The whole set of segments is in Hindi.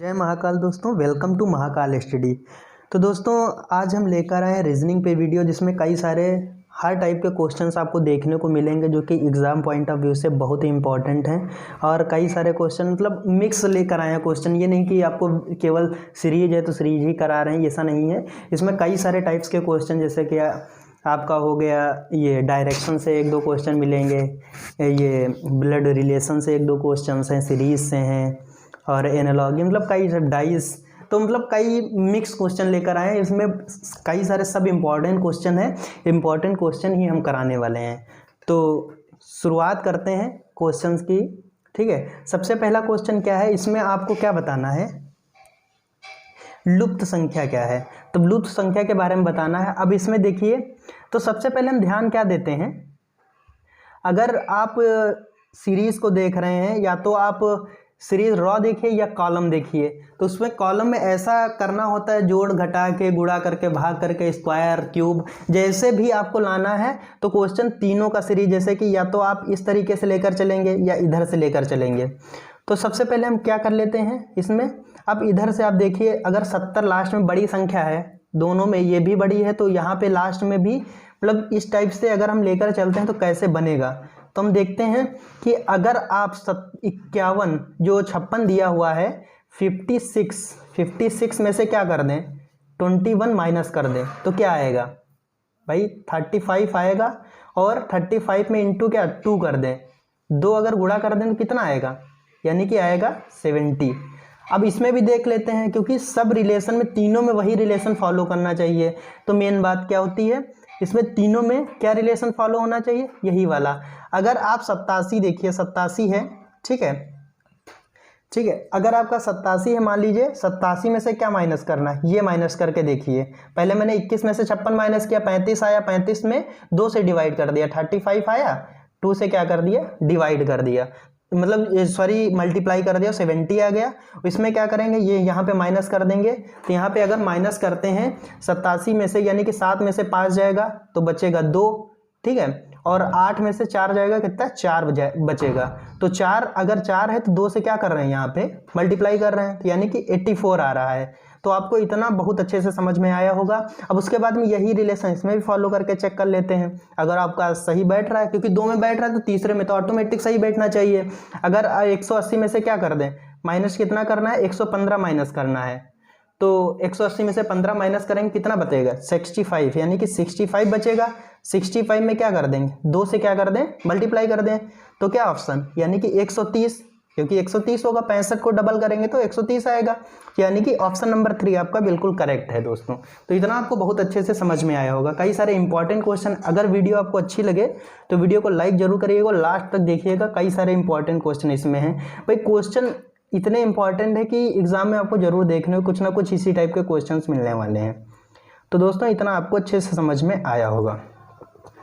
जय महाकाल दोस्तों, वेलकम टू महाकाल स्टडी। तो दोस्तों आज हम लेकर आए हैं रीजनिंग पे वीडियो, जिसमें कई सारे हर टाइप के क्वेश्चंस आपको देखने को मिलेंगे जो कि एग्ज़ाम पॉइंट ऑफ व्यू से बहुत ही इंपॉर्टेंट हैं। और कई सारे क्वेश्चन मतलब मिक्स लेकर आए हैं क्वेश्चन, ये नहीं कि आपको केवल सीरीज है तो सीरीज ही करा रहे हैं, ऐसा नहीं है। इसमें कई सारे टाइप्स के क्वेश्चन, जैसे कि आपका हो गया ये डायरेक्शन से एक दो क्वेश्चन मिलेंगे, ये ब्लड रिलेशन से एक दो क्वेश्चन हैं, सीरीज से हैं, और एनालॉजी मतलब कई डाइस, तो मतलब कई मिक्स क्वेश्चन लेकर आए हैं। इसमें कई सारे सब इम्पॉर्टेंट क्वेश्चन हैं, इम्पॉर्टेंट क्वेश्चन ही हम कराने वाले हैं। तो शुरुआत करते हैं क्वेश्चंस की, ठीक है। सबसे पहला क्वेश्चन क्या है, इसमें आपको क्या बताना है, लुप्त संख्या क्या है। तो लुप्त संख्या के बारे में बताना है। अब इसमें देखिए, तो सबसे पहले हम ध्यान क्या देते हैं, अगर आप सीरीज को देख रहे हैं या तो आप सीरीज रॉ देखिए या कॉलम देखिए, तो उसमें कॉलम में ऐसा करना होता है, जोड़ घटा के, गुणा करके, भाग करके, स्क्वायर, क्यूब, जैसे भी आपको लाना है। तो क्वेश्चन तीनों का सीरीज, जैसे कि या तो आप इस तरीके से लेकर चलेंगे या इधर से लेकर चलेंगे। तो सबसे पहले हम क्या कर लेते हैं इसमें, अब इधर से आप देखिए, अगर 70 लास्ट में बड़ी संख्या है, दोनों में ये भी बड़ी है, तो यहाँ पे लास्ट में भी मतलब इस टाइप से अगर हम लेकर चलते हैं तो कैसे बनेगा। तो हम देखते हैं कि अगर आप 51 जो 56 दिया हुआ है, 56 में से क्या कर दें, 21 माइनस कर दें, तो क्या आएगा भाई, 35 आएगा। और 35 में इंटू क्या 2 कर दें, 2 अगर गुणा कर दें तो कितना आएगा, यानी कि आएगा 70। अब इसमें भी देख लेते हैं, क्योंकि सब रिलेशन में तीनों में वही रिलेशन फॉलो करना चाहिए। तो मेन बात क्या होती है, इसमें तीनों में क्या रिलेशन फॉलो होना चाहिए, यही वाला। अगर आप 87 देखिए, 87 है, ठीक है, ठीक है। अगर आपका 87 है, मान लीजिए 87 में से क्या माइनस करना है, ये माइनस करके देखिए। पहले मैंने 21 में से 56 माइनस किया, 35 आया, 35 में 2 से डिवाइड कर दिया, 35 आया, 2 से क्या कर दिया, डिवाइड कर दिया, मतलब सॉरी मल्टीप्लाई कर दिया, 70 आ गया। इसमें क्या करेंगे, ये यहाँ पे माइनस कर देंगे। तो यहाँ पे अगर माइनस करते हैं 87 में से, यानी कि 7 में से 5 जाएगा तो बचेगा 2, ठीक है। और 8 में से 4 जाएगा, कितना 4 बचेगा। तो 4 अगर 4 है तो 2 से क्या कर रहे हैं, यहाँ पे मल्टीप्लाई कर रहे हैं, तो यानी कि 84 आ रहा है। तो आपको इतना बहुत अच्छे से समझ में आया होगा। अब उसके बाद में यही रिलेशन इसमें भी फॉलो करके चेक कर लेते हैं। अगर आपका सही बैठ रहा है, क्योंकि 2 में बैठ रहा है तो तीसरे में तो ऑटोमेटिक सही बैठना चाहिए। अगर 180 में से क्या कर दें, माइनस कितना करना है, 115 माइनस करना है। तो 180 में से 15 माइनस करेंगे, कितना बचेगा, 65, यानी कि 65 बचेगा। 65 में क्या कर देंगे, 2 से क्या कर दें, मल्टीप्लाई कर दें, तो क्या ऑप्शन, यानी कि 130, क्योंकि 130 होगा, 65 को डबल करेंगे तो 130 आएगा, यानी कि ऑप्शन नंबर 3 आपका बिल्कुल करेक्ट है दोस्तों। तो इतना आपको बहुत अच्छे से समझ में आया होगा। कई सारे इंपॉर्टेंट क्वेश्चन, अगर वीडियो आपको अच्छी लगे तो वीडियो को लाइक जरूर करिएगा, लास्ट तक देखिएगा, कई सारे इंपॉर्टेंट क्वेश्चन इसमें हैं। भाई क्वेश्चन इतने इंपॉर्टेंट है कि एग्जाम में आपको जरूर देखने को कुछ ना कुछ इसी टाइप के क्वेश्चंस मिलने वाले हैं। तो दोस्तों इतना आपको अच्छे से समझ में आया होगा।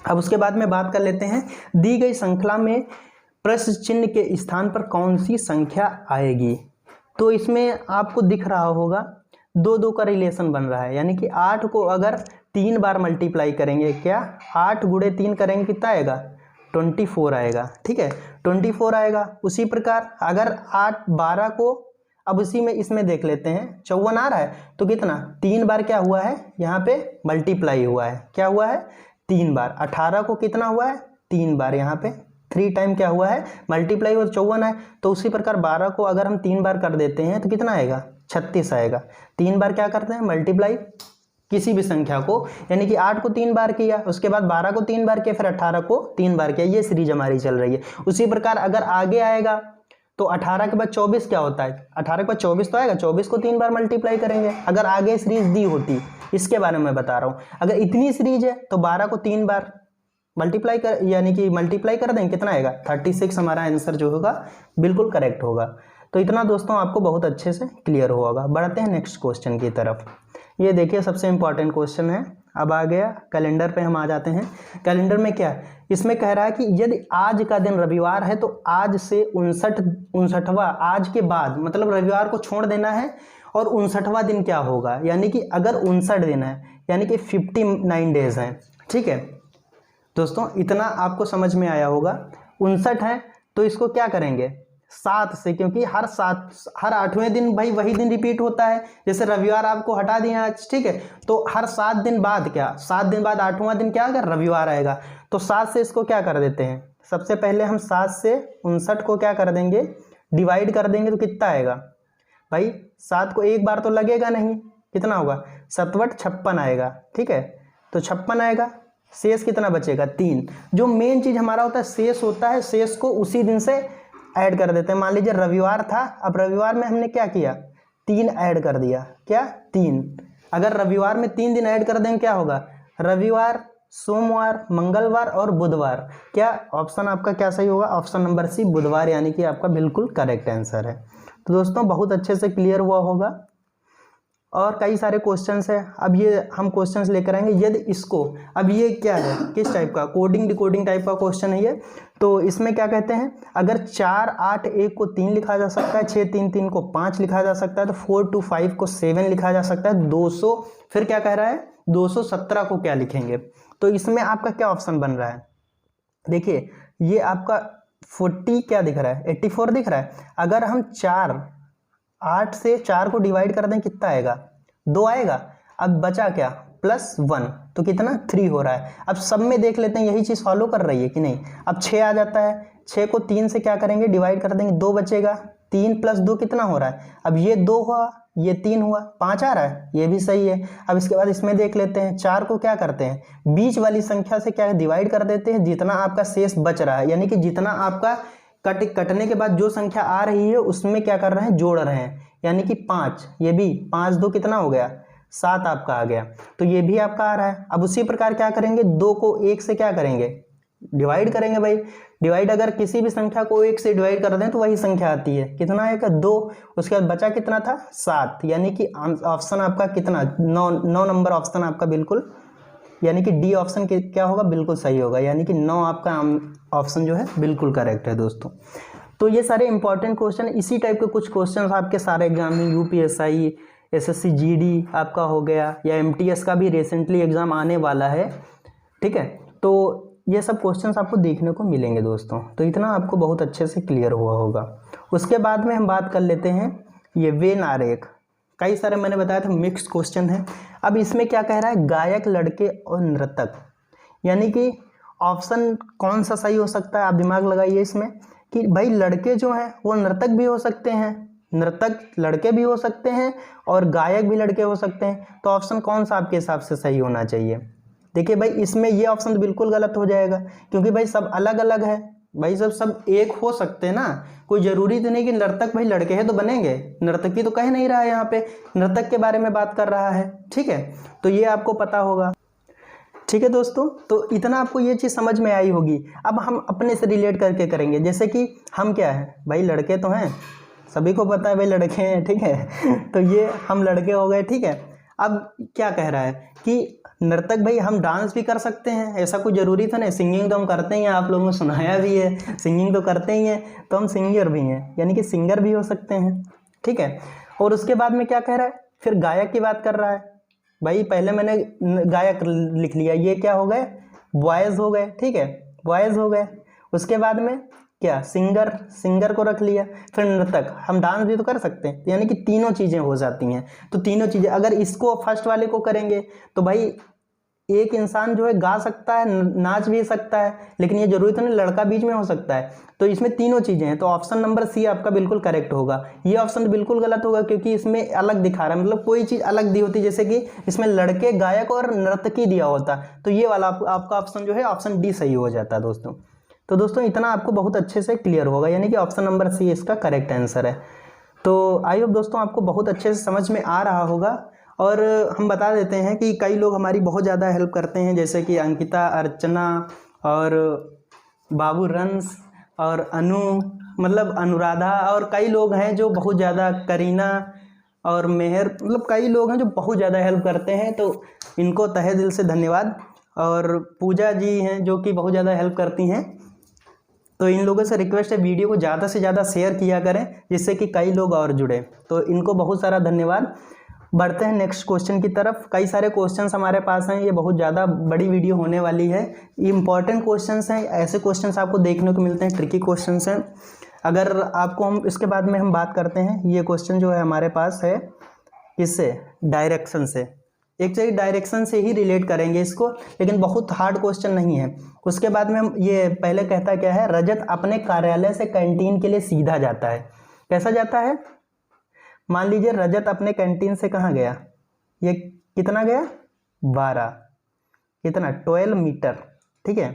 अब उसके बाद में बात कर लेते हैं, दी गई श्रृंखला में प्रश्न चिन्ह के स्थान पर कौन सी संख्या आएगी। तो इसमें आपको दिख रहा होगा 2-2 का रिलेशन बन रहा है, यानी कि 8 को अगर 3 बार मल्टीप्लाई करेंगे, क्या 8 गुणे 3 करेंगे, कितना आएगा, 24 आएगा, ठीक है, 24 आएगा। उसी प्रकार अगर 12 को, अब उसी में इसमें देख लेते हैं, 54 आ रहा है, तो कितना 3 बार क्या हुआ है, यहाँ पे मल्टीप्लाई हुआ है, क्या हुआ है, 3 बार। 18 को कितना हुआ है, 3 बार, यहाँ पे 3 टाइम क्या हुआ है, मल्टीप्लाई, और 54 है। तो उसी प्रकार 12 को अगर हम 3 बार कर देते हैं तो कितना आएगा, 36 आएगा। 3 बार क्या करते हैं, मल्टीप्लाई किसी भी संख्या को, यानी कि 8 को 3 बार किया, उसके बाद 12 को 3 बार किया, फिर 18 को 3 बार किया, ये सीरीज हमारी चल रही है। उसी प्रकार अगर आगे आएगा तो 18 के बाद 24 क्या होता है, 18 के बाद 24 तो आएगा, 24 को 3 बार मल्टीप्लाई करेंगे। अगर आगे सीरीज दी होती, इसके बारे में बता रहा हूँ, अगर इतनी सीरीज है तो 12 को 3 बार मल्टीप्लाई कर, यानी कि मल्टीप्लाई कर देंगे, कितना आएगा, 36 हमारा आंसर जो होगा बिल्कुल करेक्ट होगा। तो इतना दोस्तों आपको बहुत अच्छे से क्लियर होगा। बढ़ते हैं नेक्स्ट क्वेश्चन की तरफ। ये देखिए सबसे इंपॉर्टेंट क्वेश्चन है। अब आ गया कैलेंडर पे, हम आ जाते हैं। कैलेंडर में क्या है, इसमें कह रहा है कि यदि आज का दिन रविवार है तो आज से 59वां, आज के बाद मतलब रविवार को छोड़ देना है, और 59वां दिन क्या होगा, यानी कि अगर 59 दिन है, यानी कि 59 डेज हैं, ठीक है दोस्तों। इतना आपको समझ में आया होगा। 59 है तो इसको क्या करेंगे, 7 से, क्योंकि हर 8वें दिन भाई वही दिन रिपीट होता है। जैसे रविवार आपको हटा दिया आज, ठीक है, तो हर 7 दिन बाद 7 दिन बाद 8वां दिन क्या आएगा, रविवार आएगा। तो 7 से इसको क्या कर देते हैं, सबसे पहले हम 7 से 59 को क्या कर देंगे, डिवाइड कर देंगे, तो कितना आएगा भाई, 7 को एक बार तो लगेगा नहीं, कितना होगा, 7 56 आएगा, ठीक है, तो 56 आएगा। शेष कितना बचेगा, 3। जो मेन चीज हमारा होता है शेष होता है, शेष को उसी दिन से ऐड कर देते हैं। मान लीजिए रविवार था, अब रविवार में हमने क्या किया, 3 ऐड कर दिया, क्या 3। अगर रविवार में 3 दिन ऐड कर देंगे क्या होगा, रविवार, सोमवार, मंगलवार और बुधवार। क्या ऑप्शन आपका क्या सही होगा, ऑप्शन नंबर सी बुधवार, यानी कि आपका बिल्कुल करेक्ट आंसर है। तो दोस्तों बहुत अच्छे से क्लियर हुआ होगा, और कई सारे क्वेश्चंस है। अब ये हम क्वेश्चंस लेकर आएंगे, यदि इसको, अब ये क्या है, किस टाइप का, कोडिंग डिकोडिंग टाइप का क्वेश्चन है ये। तो इसमें क्या कहते हैं, अगर 4 8 1 को 3 लिखा जा सकता है, 6 3 3 को 5 लिखा जा सकता है, तो 4 2 5 को 7 लिखा जा सकता है, 200 फिर क्या कह रहा है, 217 को क्या लिखेंगे। तो इसमें आपका क्या ऑप्शन बन रहा है, देखिए ये आपका 40 क्या दिख रहा है, 84 दिख रहा है। अगर हम 8 से 4 को डिवाइड कर दें कितना आएगा, 2 आएगा। अब बचा क्या, +1, तो कितना 3 हो रहा है। अब सब में देख लेते हैं यही चीज़ फॉलो कर रही है कि नहीं। अब 6 आ जाता है, 6 को 3 से क्या करेंगे, डिवाइड कर देंगे, 2 बचेगा, 3 + 2 कितना हो रहा है। अब ये 2 हुआ, ये 3 हुआ, 5 आ रहा है, ये भी सही है। अब इसके बाद इसमें देख लेते हैं, 4 को क्या करते हैं, बीच वाली संख्या से क्या डिवाइड कर देते हैं, जितना आपका शेष बच रहा है, यानी कि जितना आपका कटने के बाद जो संख्या आ रही है उसमें क्या कर रहे हैं, जोड़ रहे हैं, यानी कि 5, ये भी 5 2 कितना हो गया, 7 आपका आ गया, तो ये भी आपका आ रहा है। अब उसी प्रकार क्या करेंगे, 2 को 1 से क्या करेंगे, डिवाइड करेंगे भाई। डिवाइड अगर किसी भी संख्या को 1 से डिवाइड कर दें तो वही संख्या आती है, कितना आएगा, 2। उसके बाद बचा कितना था, 7, यानी कि ऑप्शन आपका कितना, 9 नंबर ऑप्शन आपका बिल्कुल, यानी कि डी ऑप्शन क्या होगा, बिल्कुल सही होगा, यानी कि 9 आपका ऑप्शन जो है बिल्कुल करेक्ट है दोस्तों। तो ये सारे इंपॉर्टेंट क्वेश्चन, इसी टाइप के कुछ क्वेश्चन आपके सारे एग्जाम में, यूपीएसआई, एसएससी जीडी आपका हो गया, या एमटीएस का भी रिसेंटली एग्जाम आने वाला है, ठीक है। तो ये सब क्वेश्चंस आपको देखने को मिलेंगे दोस्तों, तो इतना आपको बहुत अच्छे से क्लियर हुआ होगा। उसके बाद में हम बात कर लेते हैं ये वेन आरेख, कई सारे मैंने बताया था मिक्स क्वेश्चन है। अब इसमें क्या कह रहा है, गायक, लड़के और नृतक, यानी कि ऑप्शन कौन सा सही हो सकता है, आप दिमाग लगाइए इसमें कि भाई लड़के जो हैं वो नर्तक भी हो सकते हैं, नर्तक लड़के भी हो सकते हैं और गायक भी लड़के हो सकते हैं, तो ऑप्शन कौन सा आपके हिसाब से सही होना चाहिए। देखिए भाई इसमें ये ऑप्शन तो बिल्कुल गलत हो जाएगा, क्योंकि भाई सब अलग अलग है भाई, सब एक हो सकते हैं ना, कोई जरूरी तो नहीं कि नर्तक भाई लड़के हैं तो बनेंगे, नर्तकी तो कह नहीं रहा है, यहाँ पे नर्तक के बारे में बात कर रहा है, ठीक है, तो ये आपको पता होगा, ठीक है दोस्तों। तो इतना आपको ये चीज़ समझ में आई होगी। अब हम अपने से रिलेट करके करेंगे, जैसे कि हम क्या है भाई, लड़के तो हैं, सभी को पता है भाई लड़के हैं, ठीक है तो ये हम लड़के हो गए, ठीक है। अब क्या कह रहा है कि नर्तक भाई हम डांस भी कर सकते हैं, ऐसा कोई ज़रूरी था नहीं, सिंगिंग तो हम करते ही हैं, आप लोगों ने सुनाया भी है, सिंगिंग तो करते ही हैं, तो हम सिंगर भी हैं, यानी कि सिंगर भी हो सकते हैं, ठीक है। और उसके बाद में क्या कह रहा है, फिर गायक की बात कर रहा है, भाई पहले मैंने गायक लिख लिया, ये क्या हो गए, वॉयस हो गए, ठीक है, वॉयस हो गए। उसके बाद में क्या, सिंगर को रख लिया, फिर नर्तक, हम डांस भी तो कर सकते हैं, यानी कि तीनों चीज़ें हो जाती हैं। तो तीनों चीज़ें अगर इसको फर्स्ट वाले को करेंगे तो भाई एक इंसान जो है गा सकता है, नाच भी सकता है, लेकिन ये जरूरी तो नहीं लड़का बीच में हो सकता है, तो इसमें तीनों चीज़ें हैं, तो ऑप्शन नंबर सी आपका बिल्कुल करेक्ट होगा। ये ऑप्शन बिल्कुल गलत होगा, क्योंकि इसमें अलग दिखा रहा है, मतलब कोई चीज़ अलग दी होती, जैसे कि इसमें लड़के, गायक और नर्तकी दिया होता, तो ये वाला आपका ऑप्शन जो है ऑप्शन डी सही हो जाता है दोस्तों। तो दोस्तों इतना आपको बहुत अच्छे से क्लियर होगा, यानी कि ऑप्शन नंबर सी इसका करेक्ट आंसर है। तो आई होप दोस्तों आपको बहुत अच्छे से समझ में आ रहा होगा। और हम बता देते हैं कि कई लोग हमारी बहुत ज़्यादा हेल्प करते हैं, जैसे कि अंकिता, अर्चना और बाबू रंस और अनु, मतलब अनुराधा, और कई लोग हैं जो बहुत ज़्यादा, करीना और मेहर, मतलब कई लोग हैं जो बहुत ज़्यादा हेल्प करते हैं, तो इनको तहे दिल से धन्यवाद। और पूजा जी हैं जो कि बहुत ज़्यादा हेल्प करती हैं, तो इन लोगों से रिक्वेस्ट है वीडियो को ज़्यादा से ज़्यादा शेयर किया करें, जिससे कि कई लोग और जुड़े, तो इनको बहुत सारा धन्यवाद। बढ़ते हैं नेक्स्ट क्वेश्चन की तरफ। कई सारे क्वेश्चंस हमारे पास हैं, ये बहुत ज़्यादा बड़ी वीडियो होने वाली है, इंपॉर्टेंट क्वेश्चंस हैं, ऐसे क्वेश्चंस आपको देखने को मिलते हैं, ट्रिकी क्वेश्चंस हैं। अगर आपको हम इसके बाद में हम बात करते हैं, ये क्वेश्चन जो है हमारे पास है किससे, डायरेक्शन से। एक चीज डायरेक्शन से ही रिलेट करेंगे इसको, लेकिन बहुत हार्ड क्वेश्चन नहीं है। उसके बाद में हम ये पहले कहता क्या है, रजत अपने कार्यालय से कैंटीन के लिए सीधा जाता है। कैसा जाता है, मान लीजिए रजत अपने कैंटीन से कहाँ गया, ये कितना गया 12, कितना 12 मीटर, ठीक है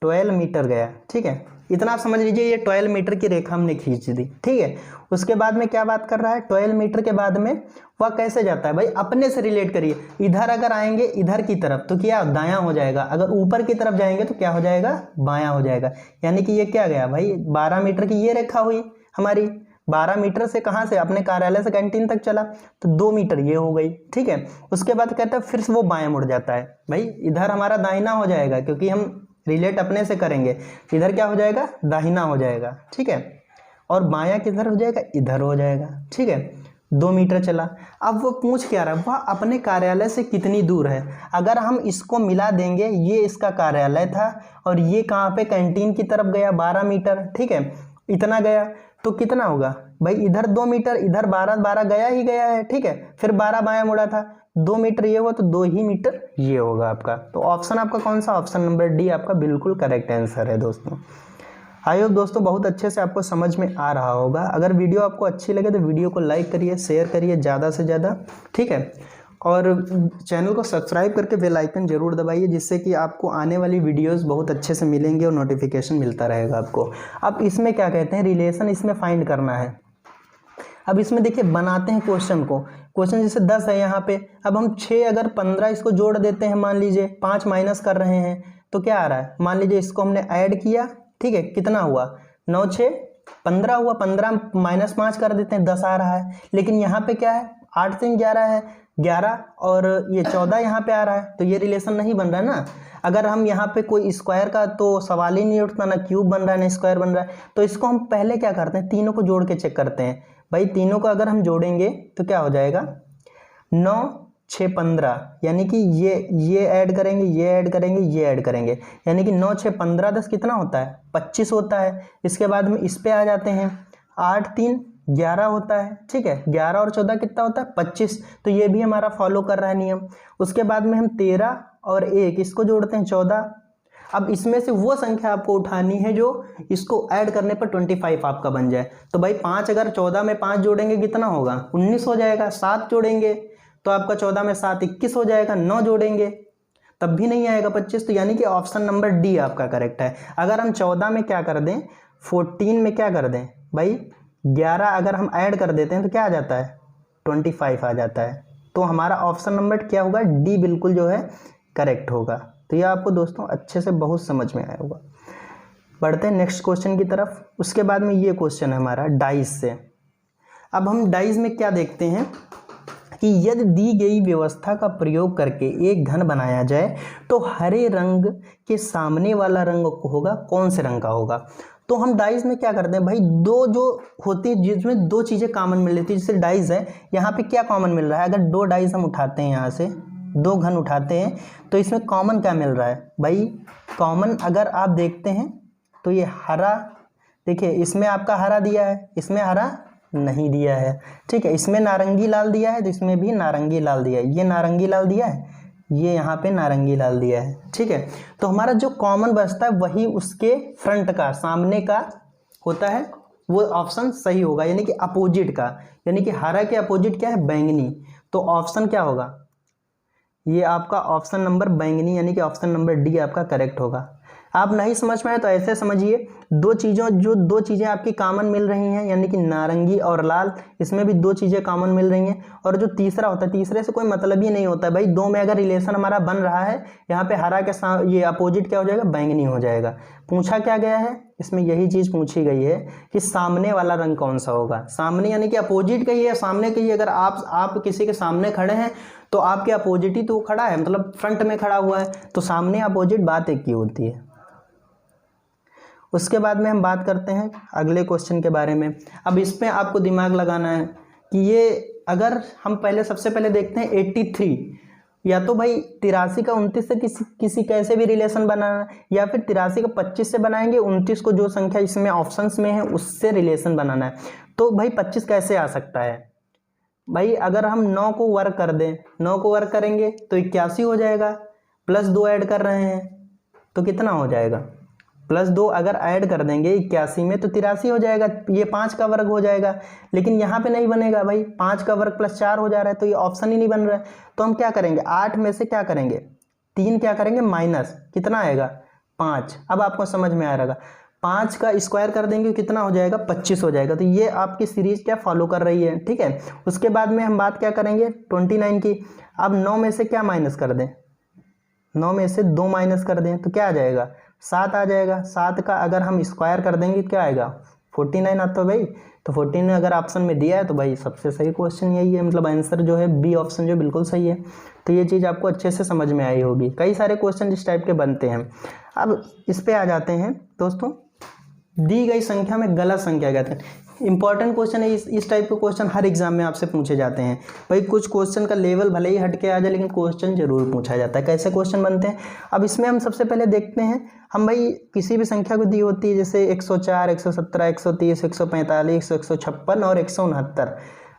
12 मीटर गया, ठीक है इतना आप समझ लीजिए। ये 12 मीटर की रेखा हमने खींच दी, ठीक है। उसके बाद में क्या बात कर रहा है, 12 मीटर के बाद में वह कैसे जाता है भाई, अपने से रिलेट करिए। इधर अगर आएंगे इधर की तरफ तो क्या दायां हो जाएगा, अगर ऊपर की तरफ जाएंगे तो क्या हो जाएगा, बायां हो जाएगा। यानी कि ये क्या गया भाई, 12 मीटर की ये रेखा हुई हमारी। 12 मीटर से कहाँ से, अपने कार्यालय से कैंटीन तक चला, तो 2 मीटर ये हो गई, ठीक है। उसके बाद कहता है फिर से वो बाएं मुड़ जाता है, भाई इधर हमारा दाहिना हो जाएगा, क्योंकि हम रिलेट अपने से करेंगे। इधर क्या हो जाएगा, दाहिना हो जाएगा, ठीक है। और बायां किधर हो जाएगा, इधर हो जाएगा, ठीक है। 2 मीटर चला। अब वो पूछ क्या रहा है, वह अपने कार्यालय से कितनी दूर है। अगर हम इसको मिला देंगे, ये इसका कार्यालय था और ये कहाँ पे कैंटीन की तरफ गया 12 मीटर, ठीक है इतना गया, तो कितना होगा भाई, इधर 2 मीटर, इधर 12 गया ही गया है, ठीक है। फिर 12 बायां मुड़ा था, 2 मीटर ये हुआ तो 2 ही मीटर ये होगा आपका। तो ऑप्शन आपका कौन सा, ऑप्शन नंबर डी आपका बिल्कुल करेक्ट आंसर है दोस्तों। आई होप दोस्तों बहुत अच्छे से आपको समझ में आ रहा होगा। अगर वीडियो आपको अच्छी लगे तो वीडियो को लाइक करिए, शेयर करिए ज़्यादा से ज़्यादा, ठीक है। और चैनल को सब्सक्राइब करके बेल आइकन जरूर दबाइए, जिससे कि आपको आने वाली वीडियोस बहुत अच्छे से मिलेंगे और नोटिफिकेशन मिलता रहेगा आपको। अब इसमें क्या कहते हैं, रिलेशन इसमें फाइंड करना है। अब इसमें देखिए बनाते हैं क्वेश्चन को, क्वेश्चन जैसे 10 है यहाँ पे, अब हम 6 अगर 15 इसको जोड़ देते हैं, मान लीजिए 5 माइनस कर रहे हैं तो क्या आ रहा है, मान लीजिए इसको हमने ऐड किया, ठीक है कितना हुआ 9 6 15 हुआ, 15 माइनस 5 कर देते हैं 10 आ रहा है। लेकिन यहाँ पे क्या है 8 3 11 है, 11 और ये 14 यहाँ पे आ रहा है, तो ये रिलेशन नहीं बन रहा है ना। अगर हम यहाँ पे कोई स्क्वायर का तो सवाल ही नहीं उठता, ना क्यूब बन रहा है ना स्क्वायर बन रहा है। तो इसको हम पहले क्या करते हैं, तीनों को जोड़ के चेक करते हैं। भाई तीनों को अगर हम जोड़ेंगे तो क्या हो जाएगा 9 6 15, यानी कि ये ऐड करेंगे, ये ऐड करेंगे, ये ऐड करेंगे, यानी कि 9 6 15 10 कितना होता है 25 होता है। इसके बाद में इस पे आ जाते हैं, 8 3 11 होता है, ठीक है 11 और 14 कितना होता है 25, तो ये भी हमारा फॉलो कर रहा है नियम। उसके बाद में हम 13 और 1 इसको जोड़ते हैं 14। अब इसमें से वो संख्या आपको उठानी है जो इसको ऐड करने पर 25 आपका बन जाए। तो भाई 5 अगर 14 में 5 जोड़ेंगे कितना होगा 19 हो जाएगा, 7 जोड़ेंगे तो आपका 14 में 7 21 हो जाएगा, 9 जोड़ेंगे तब भी नहीं आएगा 25। तो यानी कि ऑप्शन नंबर डी आपका करेक्ट है। अगर हम 14 में क्या कर दें, 14 में क्या कर दें भाई 11 अगर हम ऐड कर देते हैं तो क्या आ जाता है 25 आ जाता है। तो हमारा ऑप्शन नंबर क्या होगा, डी बिल्कुल जो है करेक्ट होगा। तो ये आपको दोस्तों अच्छे से बहुत समझ में आया होगा। बढ़ते हैं नेक्स्ट क्वेश्चन की तरफ। उसके बाद में ये क्वेश्चन है हमारा डाइस से। अब हम डाइस में क्या देखते हैं कि यदि दी गई व्यवस्था का प्रयोग करके एक घन बनाया जाए तो हरे रंग के सामने वाला रंग होगा कौन से रंग का होगा। तो हम डाइस में क्या करते हैं भाई, दो जो होती है जिसमें दो चीज़ें कॉमन मिल रही थी, जैसे डाइस है यहाँ पे क्या कॉमन मिल रहा है, अगर 2 डाइस हम उठाते हैं, यहाँ से 2 घन उठाते हैं तो इसमें कॉमन क्या मिल रहा है भाई, कॉमन अगर आप देखते हैं तो ये हरा, देखिए इसमें आपका हरा दिया है, इसमें हरा नहीं दिया है, ठीक है। इसमें नारंगी लाल दिया है तो इसमें भी नारंगी लाल दिया है, ये नारंगी लाल दिया है, ये यहाँ पे नारंगी लाल दिया है, ठीक है। तो हमारा जो कॉमन बचता है वही उसके फ्रंट का, सामने का होता है, वो ऑप्शन सही होगा, यानी कि अपोजिट का, यानी कि हरा के अपोजिट क्या है बैंगनी। तो ऑप्शन क्या होगा, ये आपका ऑप्शन नंबर बैंगनी, यानी कि ऑप्शन नंबर डी आपका करेक्ट होगा। आप नहीं समझ में आए तो ऐसे समझिए, दो चीज़ें आपकी कॉमन मिल रही हैं, यानी कि नारंगी और लाल, इसमें भी 2 चीज़ें कॉमन मिल रही हैं। और जो तीसरा होता है, तीसरे से कोई मतलब ही नहीं होता है भाई, 2 में अगर रिलेशन हमारा बन रहा है, यहाँ पे हरा के ये अपोजिट क्या हो जाएगा बैंगनी हो जाएगा। पूछा क्या गया है इसमें, यही चीज़ पूछी गई है कि सामने वाला रंग कौन सा होगा। सामने यानी कि अपोजिट का ही है, सामने का ही। अगर आप किसी के सामने खड़े हैं तो आपके अपोजिट ही तो खड़ा है, मतलब फ्रंट में खड़ा हुआ है, तो सामने अपोजिट बात एक ही होती है। उसके बाद में हम बात करते हैं अगले क्वेश्चन के बारे में। अब इसमें आपको दिमाग लगाना है कि ये अगर हम सबसे पहले देखते हैं 83, या तो भाई 83 का 29 से किसी कैसे भी रिलेशन बनाना, या फिर 83 का 25 से बनाएंगे, 29 को जो संख्या इसमें ऑप्शंस में है उससे रिलेशन बनाना है। तो भाई 25 कैसे आ सकता है भाई, अगर हम 9 को वर्क कर दें, 9 को वर्क करेंगे तो 81 हो जाएगा, प्लस 2 ऐड कर रहे हैं तो कितना हो जाएगा, प्लस 2 अगर ऐड कर देंगे 81 में तो 83 हो जाएगा, ये 5 का वर्ग हो जाएगा। लेकिन यहाँ पे नहीं बनेगा भाई, 5 का वर्ग प्लस 4 हो जा रहा है तो ये ऑप्शन ही नहीं बन रहा है। तो हम क्या करेंगे, 8 में से क्या करेंगे, 3 क्या करेंगे माइनस, कितना आएगा 5। अब आपको समझ में आ रहा है, 5 का स्क्वायर कर देंगे कितना हो जाएगा 25 हो जाएगा। तो ये आपकी सीरीज क्या फॉलो कर रही है, ठीक है। उसके बाद में हम बात क्या करेंगे 29 की। अब 9 में से क्या माइनस कर दें, 9 में से 2 माइनस कर दें तो क्या आ जाएगा 7 आ जाएगा। 7 का अगर हम स्क्वायर कर देंगे क्या आएगा 49 आता है भाई। तो 49 अगर ऑप्शन में दिया है तो भाई सबसे सही क्वेश्चन यही है, मतलब आंसर जो है बी ऑप्शन जो बिल्कुल सही है। तो ये चीज़ आपको अच्छे से समझ में आई होगी। कई सारे क्वेश्चन इस टाइप के बनते हैं। अब इस पे आ जाते हैं दोस्तों, दी गई संख्या में गलत संख्या कहते हैं। इंपॉर्टेंट क्वेश्चन है, इस टाइप के क्वेश्चन हर एग्जाम में आपसे पूछे जाते हैं भाई। कुछ क्वेश्चन का लेवल भले ही हटके आ जाए लेकिन क्वेश्चन जरूर पूछा जाता है। कैसे क्वेश्चन बनते हैं, अब इसमें हम सबसे पहले देखते हैं। हम भाई किसी भी संख्या को दी होती है, जैसे 104, 117, 130, 145, 156 और 169।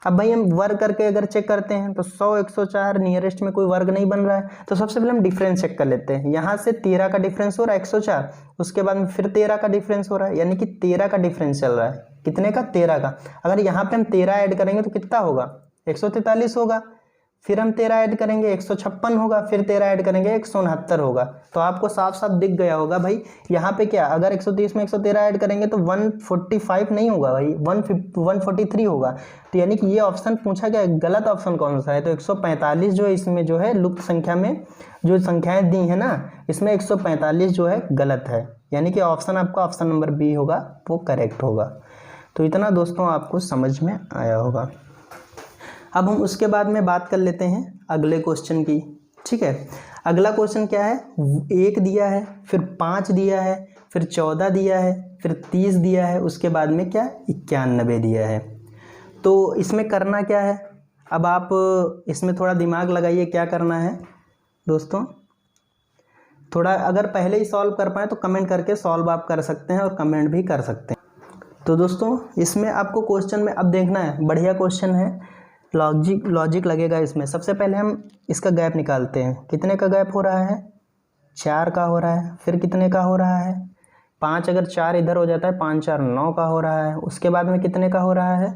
अब भाई हम वर्ग करके अगर चेक करते हैं तो 100, 104 नियरेस्ट में कोई वर्ग नहीं बन रहा है। तो सबसे पहले हम डिफरेंस चेक कर लेते हैं। यहाँ से 13 का डिफरेंस हो रहा है 104, उसके बाद में फिर 13 का डिफरेंस हो रहा है, यानी कि 13 का डिफरेंस चल रहा है। कितने का 13 का। अगर यहाँ पे हम 13 ऐड करेंगे तो कितना होगा 143 होगा, फिर हम 13 ऐड करेंगे 156 होगा, फिर 13 ऐड करेंगे 169 होगा। तो आपको साफ साफ दिख गया होगा भाई यहाँ पे क्या, अगर 130 में 113 ऐड करेंगे तो 145 नहीं होगा भाई, 143 होगा। तो यानी कि ये ऑप्शन पूछा गया, गलत ऑप्शन कौन सा है। तो 145 जो है इसमें जो है लुप्त संख्या में जो संख्याएं दी है ना, इसमें 145 जो है गलत है, यानी कि ऑप्शन आपका ऑप्शन नंबर बी होगा, वो करेक्ट होगा। तो इतना दोस्तों आपको समझ में आया होगा। अब हम उसके बाद में बात कर लेते हैं अगले क्वेश्चन की, ठीक है। अगला क्वेश्चन क्या है, 1 दिया है, फिर 5 दिया है, फिर 14 दिया है, फिर 30 दिया है, उसके बाद में क्या 91 दिया है। तो इसमें करना क्या है, अब आप इसमें थोड़ा दिमाग लगाइए क्या करना है दोस्तों। थोड़ा अगर पहले ही सॉल्व कर पाए तो कमेंट करके सॉल्व आप कर सकते हैं और कमेंट भी कर सकते हैं। तो दोस्तों इसमें आपको क्वेश्चन में अब देखना है, बढ़िया क्वेश्चन है, लॉजिक लगेगा इसमें। सबसे पहले हम इसका गैप निकालते हैं। कितने का गैप हो रहा है 4 का हो रहा है, फिर कितने का हो रहा है 5, अगर 4 इधर हो जाता है 5 4 9 का हो रहा है। उसके बाद में कितने का हो रहा है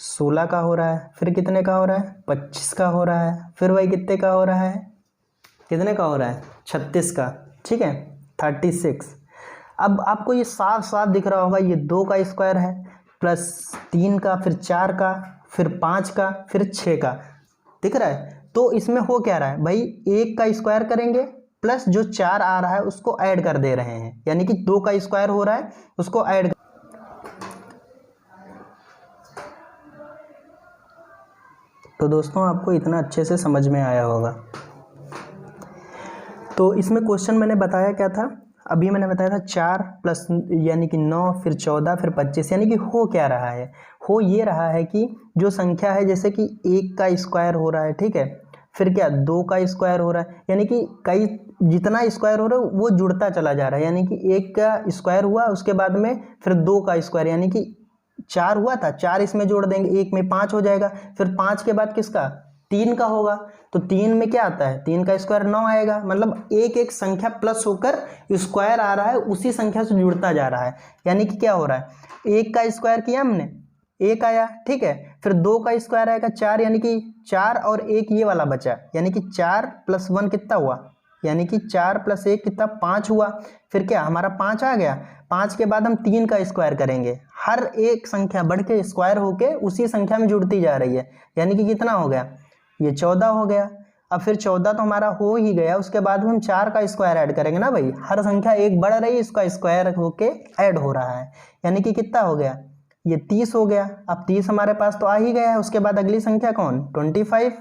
16 का हो रहा है, फिर कितने का हो रहा है 25 का हो रहा है, फिर वही कितने का हो रहा है, कितने का हो रहा है 36 का, ठीक है 36। अब आपको ये साफ साफ दिख रहा होगा, ये 2 का स्क्वायर है, प्लस 3 का, फिर 4 का, फिर 5 का, फिर 6 का, दिख रहा है। तो इसमें हो क्या रहा है भाई, 1 का स्क्वायर करेंगे प्लस जो 4 आ रहा है उसको ऐड कर दे रहे हैं, यानी कि 2 का स्क्वायर हो रहा है उसको ऐड। तो दोस्तों आपको इतना अच्छे से समझ में आया होगा। तो इसमें क्वेश्चन मैंने बताया क्या था, अभी मैंने बताया था 4 प्लस यानी कि 9, फिर 14, फिर 25, यानी कि हो क्या रहा है, हो ये रहा है कि जो संख्या है जैसे कि 1 का स्क्वायर हो रहा है, ठीक है, फिर क्या 2 का स्क्वायर हो रहा है, यानी कि कई जितना स्क्वायर हो रहा है वो जुड़ता चला जा रहा है। यानी कि 1 का स्क्वायर हुआ, उसके बाद में फिर 2 का स्क्वायर, यानी कि 4 हुआ था, 4 इसमें जोड़ देंगे, 1 में 5 हो जाएगा, फिर 5 के बाद किसका 3 का होगा। तो 3 में क्या आता है, 3 का स्क्वायर 9 आएगा, मतलब एक एक संख्या प्लस होकर स्क्वायर आ रहा है, उसी संख्या से जुड़ता जा रहा है। यानी कि क्या हो रहा है, 1 का स्क्वायर किया हमने 1 आया, ठीक है, फिर 2 का स्क्वायर आएगा 4, यानी कि 4 और 1 ये वाला बचा, यानी कि 4 प्लस 1 कितना हुआ, यानी कि 4 प्लस 1 कितना 5 हुआ। फिर क्या हमारा 5 आ गया, 5 के बाद हम 3 का स्क्वायर करेंगे, हर एक संख्या बढ़ के स्क्वायर होके उसी संख्या में जुड़ती जा रही है, यानी कि कितना हो गया ये 14 हो गया। अब फिर 14 तो हमारा हो ही गया, उसके बाद हम 4 का स्क्वायर ऐड करेंगे ना भाई, हर संख्या एक बढ़ रही है, इसका स्क्वायर होके ऐड हो रहा है, यानी कि कितना हो गया ये 30 हो गया। अब 30 हमारे पास तो आ ही गया है, उसके बाद अगली संख्या कौन 25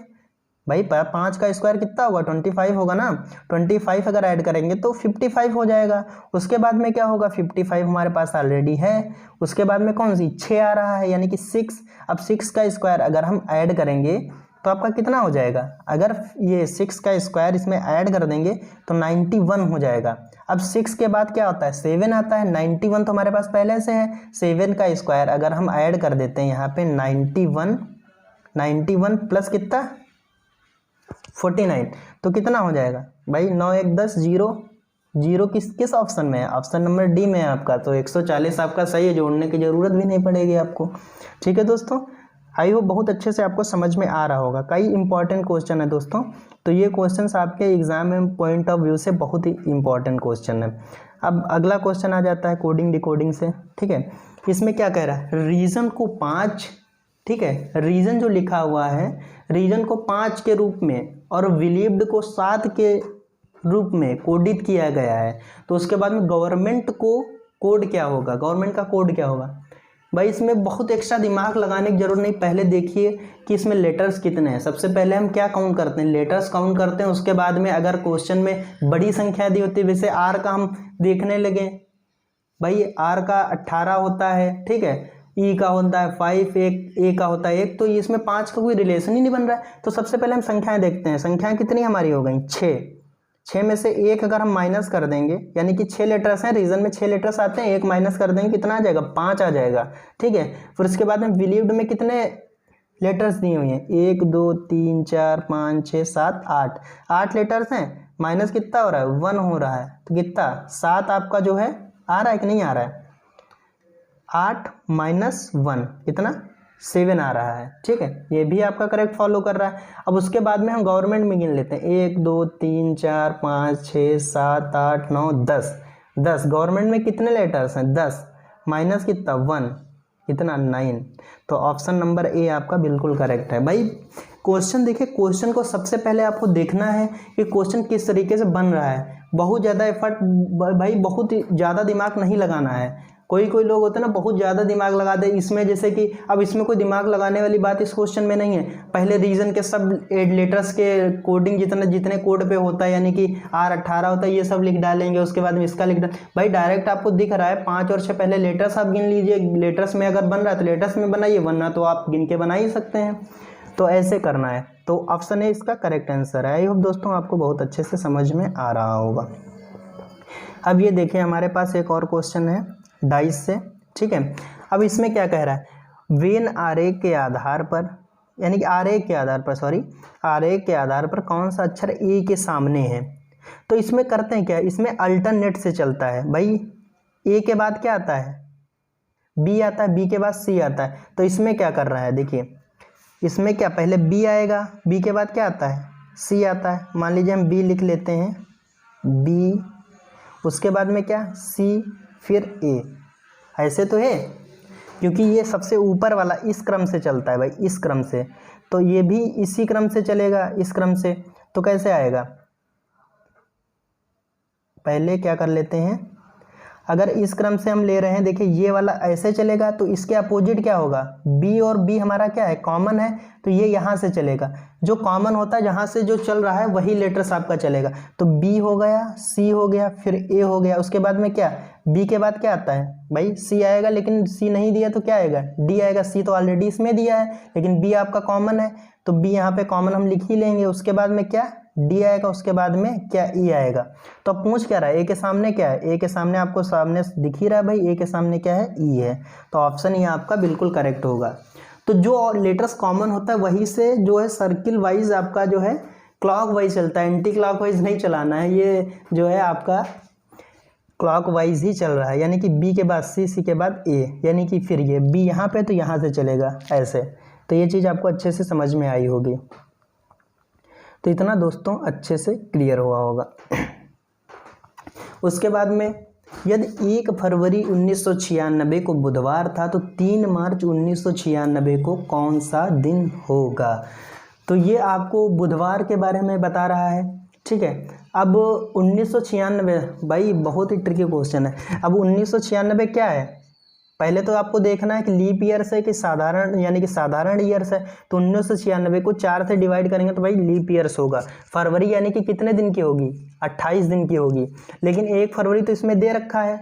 भाई, 5 का स्क्वायर कितना होगा 25 होगा ना, 25 अगर ऐड करेंगे तो 55 हो जाएगा। उसके बाद में क्या होगा 55 हमारे पास ऑलरेडी है, उसके बाद में कौन सी 6 आ रहा है, यानी कि 6। अब 6 का स्क्वायर अगर हम ऐड करेंगे तो आपका कितना हो जाएगा, अगर ये 6 का स्क्वायर इसमें ऐड कर देंगे तो 91 हो जाएगा। अब 6 के बाद क्या होता है, 7 आता है, 91 तो हमारे पास पहले से है, 7 का स्क्वायर अगर हम ऐड कर देते हैं यहाँ पे 91 प्लस कितना 49, तो कितना हो जाएगा भाई 9 1 10 0 किस ऑप्शन में है, ऑप्शन नंबर डी में है आपका। तो 140 आपका सही है, जोड़ने की ज़रूरत भी नहीं पड़ेगी आपको। ठीक है दोस्तों, आई होप बहुत अच्छे से आपको समझ में आ रहा होगा। कई इंपॉर्टेंट क्वेश्चन है दोस्तों, तो ये क्वेश्चंस आपके एग्जाम में पॉइंट ऑफ व्यू से बहुत ही इंपॉर्टेंट क्वेश्चन है। अब अगला क्वेश्चन आ जाता है कोडिंग डिकोडिंग से। ठीक है, इसमें क्या कह रहा है, रीजन को 5, ठीक है, रीजन जो लिखा हुआ है रीजन को 5 के रूप में और बिलीव्ड को 7 के रूप में कोडित किया गया है। तो उसके बाद में गवर्नमेंट को कोड क्या होगा, गवर्नमेंट का कोड क्या होगा भाई। इसमें बहुत एक्स्ट्रा दिमाग लगाने की जरूरत नहीं, पहले देखिए कि इसमें लेटर्स कितने हैं। सबसे पहले हम क्या काउंट करते हैं, लेटर्स काउंट करते हैं। उसके बाद में अगर क्वेश्चन में बड़ी संख्या दी होती है, वैसे आर का हम देखने लगे भाई, आर का 18 होता है, ठीक है, ई का होता है 5, एक ए का होता है 1, तो इसमें 5 का कोई रिलेशन ही नहीं बन रहा है। तो सबसे पहले हम संख्याएं देखते हैं, संख्याएं कितनी हमारी हो गई 6 में से 1 अगर हम माइनस कर देंगे, यानी कि 6 लेटर्स हैं, रीजन में 6 लेटर्स आते हैं, 1 माइनस कर देंगे कितना आ जाएगा 5 आ जाएगा। ठीक है, फिर उसके बाद में बिलीव्ड में कितने लेटर्स दिए हुए हैं, 1 2 3 4 5 6 7 8 लेटर्स हैं, माइनस कितना हो रहा है 1 हो रहा है, तो कितना 7 आपका जो है आ रहा है कि नहीं आ रहा है, 8 माइनस 1 कितना 7 आ रहा है। ठीक है, ये भी आपका करेक्ट फॉलो कर रहा है। अब उसके बाद में हम गवर्नमेंट में गिन लेते हैं, 1 2 3 4 5 6 7 8 9 10 गवर्नमेंट में कितने लेटर्स हैं 10, माइनस कितना 1 कितना 9, तो ऑप्शन नंबर ए आपका बिल्कुल करेक्ट है। भाई क्वेश्चन देखिए, क्वेश्चन को सबसे पहले आपको देखना है कि क्वेश्चन किस तरीके से बन रहा है। बहुत ज़्यादा एफर्ट भाई, बहुत ज़्यादा दिमाग नहीं लगाना है। कोई लोग होते हैं ना बहुत ज़्यादा दिमाग लगा दे इसमें, जैसे कि अब इसमें कोई दिमाग लगाने वाली बात इस क्वेश्चन में नहीं है। पहले रीजन के सब लेटर्स के कोडिंग जितने कोड पे होता है, यानी कि R18 होता है, ये सब लिख डालेंगे, उसके बाद में इसका लिख डाल भाई, डायरेक्ट आपको दिख रहा है 5 और 6 पहले लेटर्स आप गिन लीजिए, लेटर्स में अगर बन रहा है तो लेटर्स में बनाइए, वरना तो आप गिन के बना ही सकते हैं। तो ऐसे करना है, तो ऑप्शन ए इसका करेक्ट आंसर है। आई होप दोस्तों आपको बहुत अच्छे से समझ में आ रहा होगा। अब ये देखिए हमारे पास एक और क्वेश्चन है डाइस से। ठीक है, अब इसमें क्या कह रहा है, वेन आरे के आधार पर, यानी कि आरे के आधार पर कौन सा अक्षर ए के सामने है। तो इसमें करते हैं क्या, इसमें अल्टरनेट से चलता है भाई। ए के बाद क्या आता है, बी आता है, बी के बाद सी आता है। तो इसमें क्या कर रहा है, देखिए इसमें क्या, पहले बी आएगा, बी के बाद क्या आता है सी आता है। मान लीजिए हम बी लिख लेते हैं, बी, उसके बाद में क्या सी, फिर ए, ऐसे तो है, क्योंकि ये सबसे ऊपर वाला इस क्रम से चलता है भाई, इस क्रम से, तो ये भी इसी क्रम से चलेगा, इस क्रम से। तो कैसे आएगा, पहले क्या कर लेते हैं, अगर इस क्रम से हम ले रहे हैं, देखिए ये वाला ऐसे चलेगा, तो इसके अपोजिट क्या होगा, बी, और बी हमारा क्या है कॉमन है, तो ये यहाँ से चलेगा, जो कॉमन होता है जहाँ से जो चल रहा है वही लेटर्स आपका चलेगा। तो बी हो गया, सी हो गया, फिर ए हो गया, उसके बाद में क्या, बी के बाद क्या आता है भाई सी आएगा, लेकिन सी नहीं दिया तो क्या आएगा डी आएगा, सी तो ऑलरेडी इसमें दिया है, लेकिन बी आपका कॉमन है, तो बी यहाँ पे कॉमन हम लिख ही लेंगे। उसके बाद में क्या डी आएगा, उसके बाद में क्या ई आएगा। तो अब पूछ क्या रहा है, ए के सामने क्या है, ए के सामने आपको सामने दिख ही रहा है भाई, ए के सामने क्या है ई है, तो ऑप्शन ये आपका बिल्कुल करेक्ट होगा। तो जो लेटर्स कॉमन होता है वही से जो है सर्किल वाइज आपका जो है क्लॉक वाइज चलता है, एंटी क्लॉक वाइज नहीं चलाना है, ये जो है आपका क्लॉक वाइज ही चल रहा है, यानी कि बी के बाद सी, सी के बाद ए, यानी कि फिर ये बी यहाँ पे तो यहाँ से चलेगा ऐसे। तो ये चीज़ आपको अच्छे से समझ में आई होगी। तो इतना दोस्तों अच्छे से क्लियर हुआ होगा। उसके बाद में यदि 1 फरवरी 1996 को बुधवार था तो 3 मार्च 1996 को कौन सा दिन होगा। तो ये आपको बुधवार के बारे में बता रहा है। ठीक है, अब 1996 भाई बहुत ही ट्रिकी क्वेश्चन है। अब 1996 क्या है, पहले तो आपको देखना है कि लीप ईयर्स है कि साधारण, यानी कि साधारण ईयर्स है। तो 1996 को 4 से डिवाइड करेंगे तो भाई लीप ईयर्स होगा। फरवरी यानी कि कितने दिन की होगी, 28 दिन की होगी, लेकिन 1 फरवरी तो इसमें दे रखा है,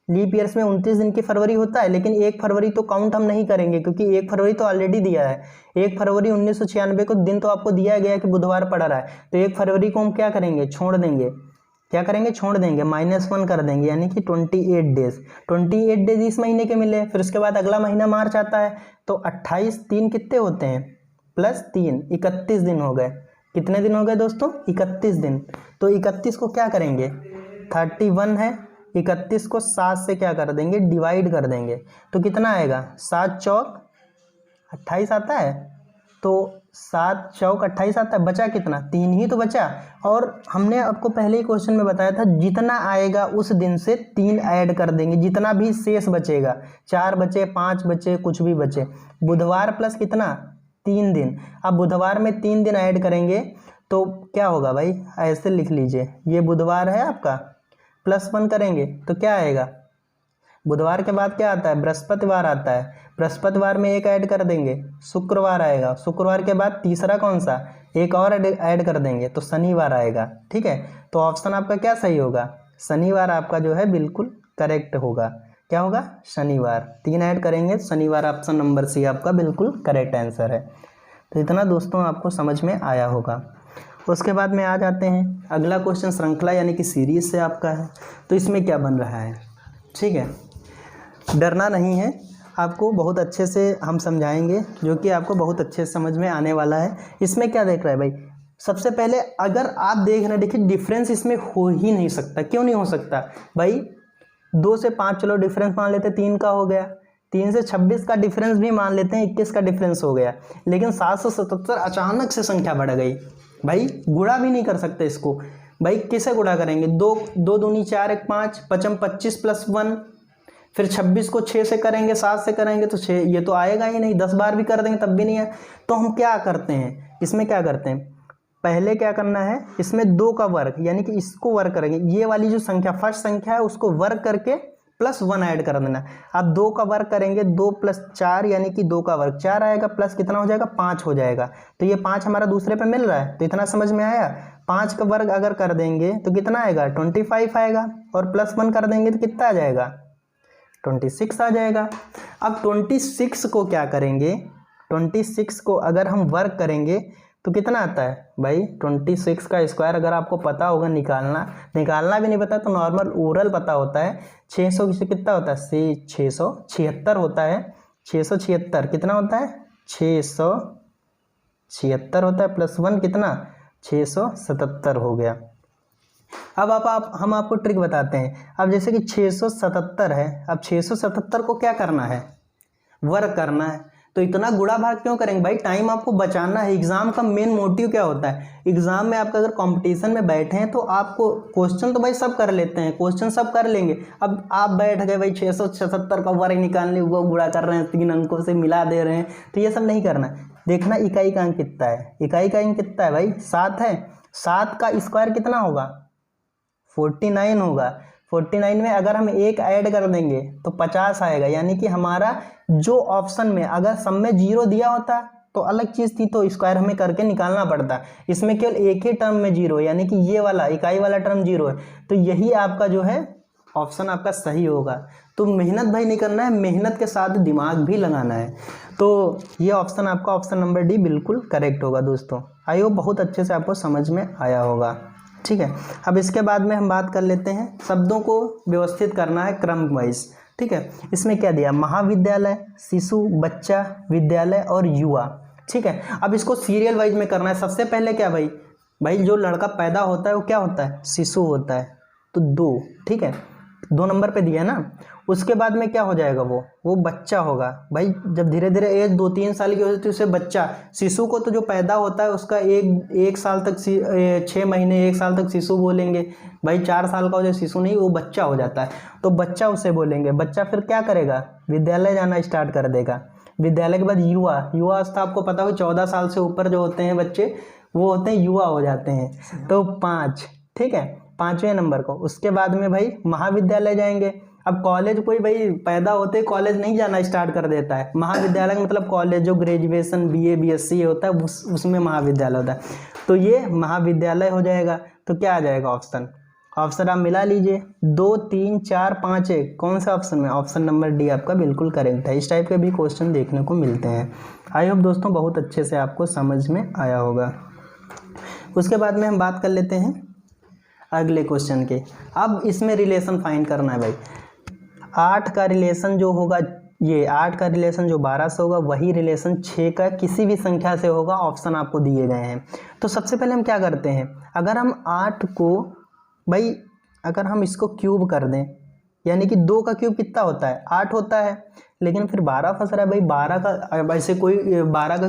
लीप ईयर्स में 29 दिन की फरवरी होता है, लेकिन 1 फरवरी तो काउंट हम नहीं करेंगे क्योंकि 1 फरवरी तो ऑलरेडी दिया है। 1 फरवरी 1996 को दिन तो आपको दिया गया है कि बुधवार पड़ रहा है, तो 1 फरवरी को हम क्या करेंगे, छोड़ देंगे। क्या करेंगे, छोड़ देंगे, -1 कर देंगे, यानी कि 28 डेज। 28 डेज इस महीने के मिले। फिर उसके बाद अगला महीना मार्च आता है, तो 28 3 कितने होते हैं, +3 31 दिन हो गए। कितने दिन हो गए दोस्तों, 31 दिन। तो 31 को क्या करेंगे, 31 है, 31 को 7 से क्या कर देंगे, डिवाइड कर देंगे, तो कितना आएगा, 7 चौक 28 आता है, तो 7 चौक 28 आता है, बचा कितना, 3 ही तो बचा। और हमने आपको पहले ही क्वेश्चन में बताया था जितना आएगा उस दिन से 3 ऐड कर देंगे, जितना भी शेष बचेगा, 4 बचे 5 बचे कुछ भी बचे, बुधवार प्लस कितना, 3 दिन। अब बुधवार में 3 दिन ऐड करेंगे तो क्या होगा भाई, ऐसे लिख लीजिए, ये बुधवार है आपका, +1 करेंगे तो क्या आएगा, बुधवार के बाद क्या आता है, बृहस्पतिवार आता है, बृहस्पतिवार में 1 ऐड कर देंगे, शुक्रवार आएगा, शुक्रवार के बाद तीसरा कौन सा, 1 और ऐड कर देंगे तो शनिवार आएगा। ठीक है, तो ऑप्शन आपका क्या सही होगा, शनिवार आपका जो है बिल्कुल करेक्ट होगा। क्या होगा, शनिवार, 3 ऐड करेंगे शनिवार, ऑप्शन नंबर सी आपका बिल्कुल करेक्ट आंसर है। तो इतना दोस्तों आपको समझ में आया होगा। उसके बाद में आ जाते हैं, अगला क्वेश्चन श्रृंखला यानी कि सीरीज से आपका है, तो इसमें क्या बन रहा है। ठीक है, डरना नहीं है, आपको बहुत अच्छे से हम समझाएंगे, जो कि आपको बहुत अच्छे से समझ में आने वाला है। इसमें क्या देख रहा है भाई, सबसे पहले अगर आप देख रहे हैं, देखिए डिफरेंस इसमें हो ही नहीं सकता। क्यों नहीं हो सकता भाई, 2 से 5 चलो डिफरेंस मान लेते, 3 का हो गया, 3 से 26 का डिफरेंस भी मान लेते हैं, 21 का डिफरेंस हो गया, लेकिन 777 अचानक से संख्या बढ़ गई भाई, गुणा भी नहीं कर सकते इसको भाई, किसे गुणा करेंगे, 2 दूनी 4 1 5 5 25 +1, फिर 26 को 6 से करेंगे, 7 से करेंगे तो 6, ये तो आएगा ही नहीं, 10 बार भी कर देंगे तब भी नहीं है। तो हम क्या करते हैं, इसमें क्या करते हैं, पहले क्या करना है, इसमें 2 का वर्ग यानी कि इसको वर्ग करेंगे, ये वाली जो संख्या फर्स्ट संख्या है उसको वर्ग करके +1 ऐड कर देना। अब 2 का वर्ग करेंगे, 2 + 4 यानी कि 2 का वर्ग 4 आएगा, प्लस कितना हो जाएगा, 5 हो जाएगा। तो ये 5 हमारा दूसरे पे मिल रहा है, तो इतना समझ में आया। 5 का वर्ग अगर कर देंगे तो कितना आएगा, 25 आएगा, और +1 कर देंगे तो कितना आ जाएगा, 26 आ जाएगा। अब 26 को क्या करेंगे, 26 को अगर हम वर्ग करेंगे तो कितना आता है भाई, 26 का स्क्वायर अगर आपको पता होगा निकालना भी नहीं पता तो नॉर्मल ओरल पता होता है, 600 से कितना होता है, 676 होता है, 676 कितना होता है, 676 होता है, +1 कितना, 677 हो गया। अब हम आपको ट्रिक बताते हैं। अब जैसे कि 677 है, अब 677 को क्या करना है, वर्ग करना है, तो इतना गुणा भाग क्यों करेंगे भाई, टाइम आपको बचाना है। एग्जाम का मेन मोटिव क्या होता है, एग्जाम में आपका अगर कंपटीशन में बैठे हैं तो आपको क्वेश्चन तो भाई सब कर लेते हैं, क्वेश्चन सब कर लेंगे। अब आप बैठ गए भाई 676 का वर्ग निकालने को गुणा कर रहे हैं, 3 अंकों से मिला दे रहे हैं, तो ये सब नहीं करना। देखना इकाई का अंक कितना है, इकाई का अंक कितना है भाई, 7 है, 7 का स्क्वायर कितना होगा, 49 होगा। 49 में अगर हम 1 ऐड कर देंगे तो 50 आएगा, यानी कि हमारा जो ऑप्शन में अगर सब में 0 दिया होता तो अलग चीज़ थी, तो स्क्वायर हमें करके निकालना पड़ता। इसमें केवल एक ही टर्म में 0 यानी कि ये वाला इकाई वाला टर्म 0 है, तो यही आपका जो है ऑप्शन आपका सही होगा। तो मेहनत भाई नहीं करना है, मेहनत के साथ दिमाग भी लगाना है। तो ये ऑप्शन आपका ऑप्शन नंबर डी बिल्कुल करेक्ट होगा दोस्तों। आई होप बहुत अच्छे से आपको समझ में आया होगा। ठीक है, अब इसके बाद में हम बात कर लेते हैं, शब्दों को व्यवस्थित करना है क्रम वाइज। ठीक है, इसमें क्या दिया, महाविद्यालय, शिशु, बच्चा, विद्यालय और युवा। ठीक है, अब इसको सीरियल वाइज में करना है। सबसे पहले क्या भाई जो लड़का पैदा होता है वो क्या होता है, शिशु होता है, तो 2, ठीक है, 2 नंबर पे दिया ना। उसके बाद में क्या हो जाएगा, वो बच्चा होगा। भाई जब धीरे धीरे एज 2-3 साल की होती है उसे बच्चा, शिशु को तो जो पैदा होता है उसका एक साल तक 6 महीने 1 साल तक शिशु बोलेंगे। भाई 4 साल का हो जाए शिशु नहीं, वो बच्चा हो जाता है, तो बच्चा उसे बोलेंगे। बच्चा फिर क्या करेगा, विद्यालय जाना स्टार्ट कर देगा। विद्यालय के बाद युवा अवस्था, आपको पता हो 14 साल से ऊपर जो होते हैं बच्चे वो होते हैं युवा हो जाते हैं, तो 5, ठीक है, 5वें नंबर को। उसके बाद में भाई महाविद्यालय जाएंगे। अब कॉलेज कोई भाई पैदा होते कॉलेज नहीं जाना स्टार्ट कर देता है, महाविद्यालय का मतलब कॉलेज जो ग्रेजुएशन BA BSc होता है उसमें महाविद्यालय होता है, तो ये महाविद्यालय हो जाएगा। तो क्या आ जाएगा ऑप्शन आप मिला लीजिए, 2 3 4 5 1, कौन सा ऑप्शन में? ऑप्शन नंबर डी आपका बिल्कुल करेक्ट है। इस टाइप के भी क्वेश्चन देखने को मिलते हैं। आई होप दोस्तों बहुत अच्छे से आपको समझ में आया होगा। उसके बाद में हम बात कर लेते हैं अगले क्वेश्चन के। अब इसमें रिलेशन फाइंड करना है भाई। 8 का रिलेशन जो होगा, ये 8 का रिलेशन जो 12 से होगा, वही रिलेशन 6 का किसी भी संख्या से होगा। ऑप्शन आपको दिए गए हैं। तो सबसे पहले हम क्या करते हैं, अगर हम 8 को भाई, अगर हम इसको क्यूब कर दें, यानी कि 2 का क्यूब कितना होता है? 8 होता है। लेकिन फिर 12 फंस रहा है भाई, 12 का वैसे कोई 12 का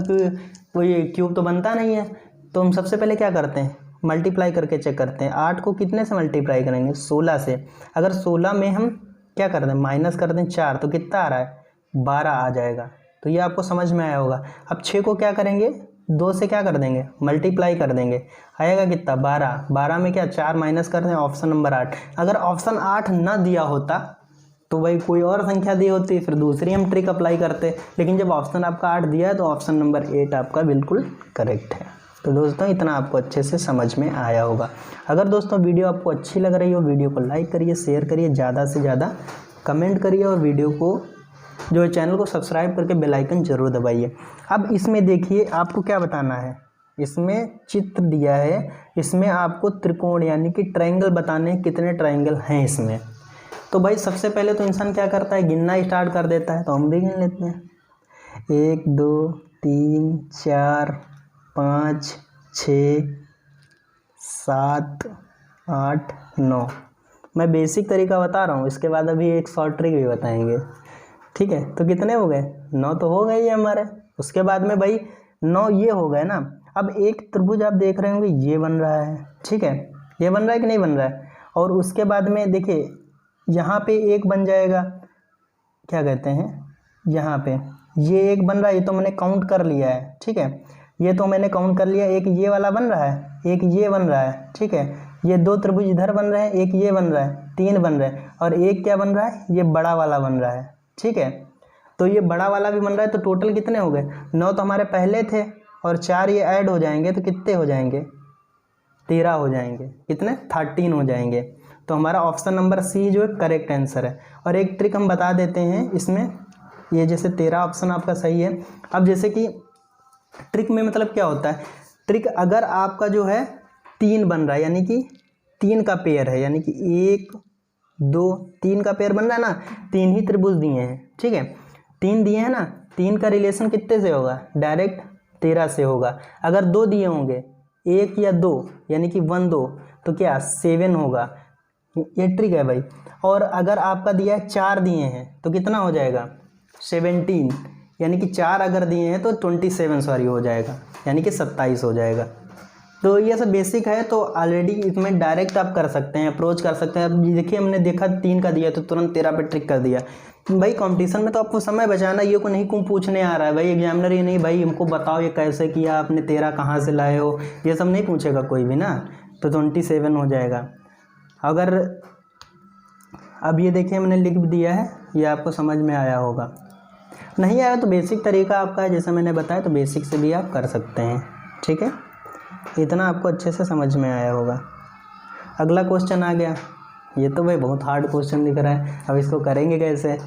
कोई क्यूब तो बनता नहीं है। तो हम सबसे पहले क्या करते हैं, मल्टीप्लाई करके चेक करते हैं। 8 को कितने से मल्टीप्लाई करेंगे? 16 से। अगर 16 में हम क्या कर दें, माइनस कर दें 4, तो कितना आ रहा है? 12 आ जाएगा। तो ये आपको समझ में आया होगा। अब 6 को क्या करेंगे, 2 से क्या कर देंगे, मल्टीप्लाई कर देंगे, आएगा कितना? 12। 12 में क्या 4 माइनस कर दें, ऑप्शन नंबर 8। अगर ऑप्शन 8 ना दिया होता तो भाई कोई और संख्या दी होती, फिर दूसरी हम ट्रिक अप्लाई करते। लेकिन जब ऑप्शन आपका 8 दिया है तो ऑप्शन नंबर 8 आपका बिल्कुल करेक्ट है। तो दोस्तों इतना आपको अच्छे से समझ में आया होगा। अगर दोस्तों वीडियो आपको अच्छी लग रही हो, वीडियो को लाइक करिए, शेयर करिए, ज़्यादा से ज़्यादा कमेंट करिए, और वीडियो को जो चैनल को सब्सक्राइब करके बेल आइकन जरूर दबाइए। अब इसमें देखिए आपको क्या बताना है, इसमें चित्र दिया है, इसमें आपको त्रिकोण यानी कि ट्रायंगल बताने हैं, कितने ट्रायंगल हैं इसमें। तो भाई सबसे पहले तो इंसान क्या करता है, गिनना स्टार्ट कर देता है। तो हम भी गिन लेते हैं, 1 2 3 4 5 6 7 8 9। मैं बेसिक तरीका बता रहा हूँ, इसके बाद अभी एक शॉर्ट ट्रिक भी बताएंगे, ठीक है। तो कितने हो गए? 9 तो हो गए ये हमारे। उसके बाद में भाई 9 ये हो गए ना। अब एक त्रिभुज आप देख रहे होंगे, ये बन रहा है, ठीक है, ये बन रहा है कि नहीं बन रहा है? और उसके बाद में देखिए यहाँ पे एक बन जाएगा, क्या कहते हैं, यहाँ पे ये एक बन रहा है, ये तो मैंने काउंट कर लिया है, ठीक है, ये तो मैंने काउंट कर लिया। एक ये वाला बन रहा है, एक ये बन रहा है, ठीक है, ये 2 त्रिभुज इधर बन रहे हैं, एक ये बन रहा है, 3 बन रहे हैं, और एक क्या बन रहा है, ये बड़ा वाला बन रहा है, ठीक है। तो ये बड़ा वाला भी बन रहा है। तो टोटल कितने हो गए? 9 तो हमारे पहले थे, और 4 ये ऐड हो जाएंगे तो कितने हो जाएंगे? 13 हो जाएंगे। कितने? 13 हो जाएंगे। तो हमारा ऑप्शन नंबर सी जो है करेक्ट आंसर है। और एक ट्रिक हम बता देते हैं इसमें, ये जैसे 13 ऑप्शन आपका सही है। अब जैसे कि ट्रिक में मतलब क्या होता है, ट्रिक अगर आपका जो है 3 बन रहा है, यानी कि 3 का पेयर है, यानी कि 1 2 3 का पेयर बन रहा है ना, 3 ही त्रिभुज दिए हैं, ठीक है, 3 दिए हैं ना, 3 का रिलेशन कितने से होगा? डायरेक्ट 13 से होगा। अगर 2 दिए होंगे, 1 या 2, यानी कि 1 2, तो क्या 7 होगा। ये ट्रिक है भाई। और अगर आपका दिया है 4 दिए हैं तो कितना हो जाएगा? 17, यानी कि 4 अगर दिए हैं तो 27 सॉरी हो जाएगा, यानी कि 27 हो जाएगा। तो ये सब बेसिक है, तो ऑलरेडी इसमें डायरेक्ट आप कर सकते हैं, अप्रोच कर सकते हैं। अब देखिए हमने देखा 3 का दिया तो तुरंत 13 पे ट्रिक कर दिया। भाई कंपटीशन में तो आपको समय बचाना, ये को नहीं क्यों पूछने आ रहा है भाई एग्जामिनर, ये नहीं भाई हमको बताओ ये कैसे किया आपने, 13 कहाँ से लाए हो, ये सब नहीं पूछेगा कोई भी ना। तो 27 हो जाएगा। अगर अब ये देखिए मैंने लिख दिया है, ये आपको समझ में आया होगा। नहीं आया तो बेसिक तरीका आपका है, जैसे मैंने बताया, तो बेसिक से भी आप कर सकते हैं, ठीक है। इतना आपको अच्छे से समझ में आया होगा। अगला क्वेश्चन आ गया, ये तो भाई बहुत हार्ड क्वेश्चन दिख रहा है। अब इसको करेंगे कैसे?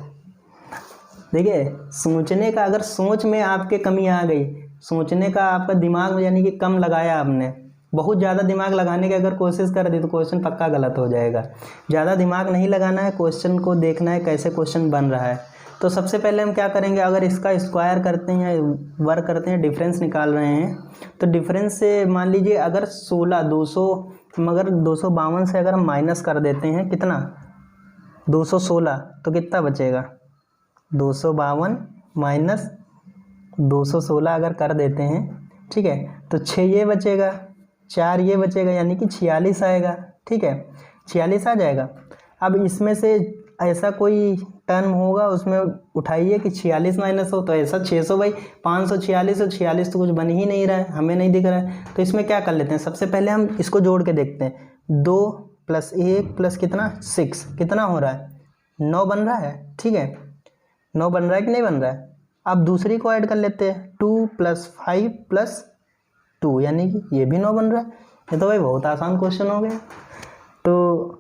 देखिए सोचने का, अगर सोच में आपके कमी आ गई, सोचने का आपका दिमाग में यानी कि कम लगाया आपने, बहुत ज़्यादा दिमाग लगाने की अगर कोशिश कर दी तो क्वेश्चन पक्का गलत हो जाएगा। ज़्यादा दिमाग नहीं लगाना है, क्वेश्चन को देखना है कैसे क्वेश्चन बन रहा है। तो सबसे पहले हम क्या करेंगे, अगर इसका स्क्वायर करते हैं या वर्क करते हैं, डिफरेंस निकाल रहे हैं, तो डिफरेंस से मान लीजिए अगर 16 200 मगर 252 से अगर हम माइनस कर देते हैं कितना 216, तो कितना बचेगा 252 माइनस 216 अगर कर देते हैं, ठीक है, तो 6 ये बचेगा, 4 ये बचेगा, यानी कि 46 आएगा, ठीक है, 46 आ जाएगा। अब इसमें से ऐसा कोई टर्म होगा उसमें उठाइए कि 46 माइनस हो, तो ऐसा 600 भाई 546 और 46 तो कुछ बन ही नहीं रहा है, हमें नहीं दिख रहा है। तो इसमें क्या कर लेते हैं, सबसे पहले हम इसको जोड़ के देखते हैं, 2 + 1 + कितना 6, कितना हो रहा है 9 बन रहा है, ठीक है, 9 बन रहा है कि नहीं बन रहा है। अब दूसरी को ऐड कर लेते हैं, 2 + 5 + 2, यानी कि ये भी 9 बन रहा है। ये तो भाई बहुत आसान क्वेश्चन हो गया। तो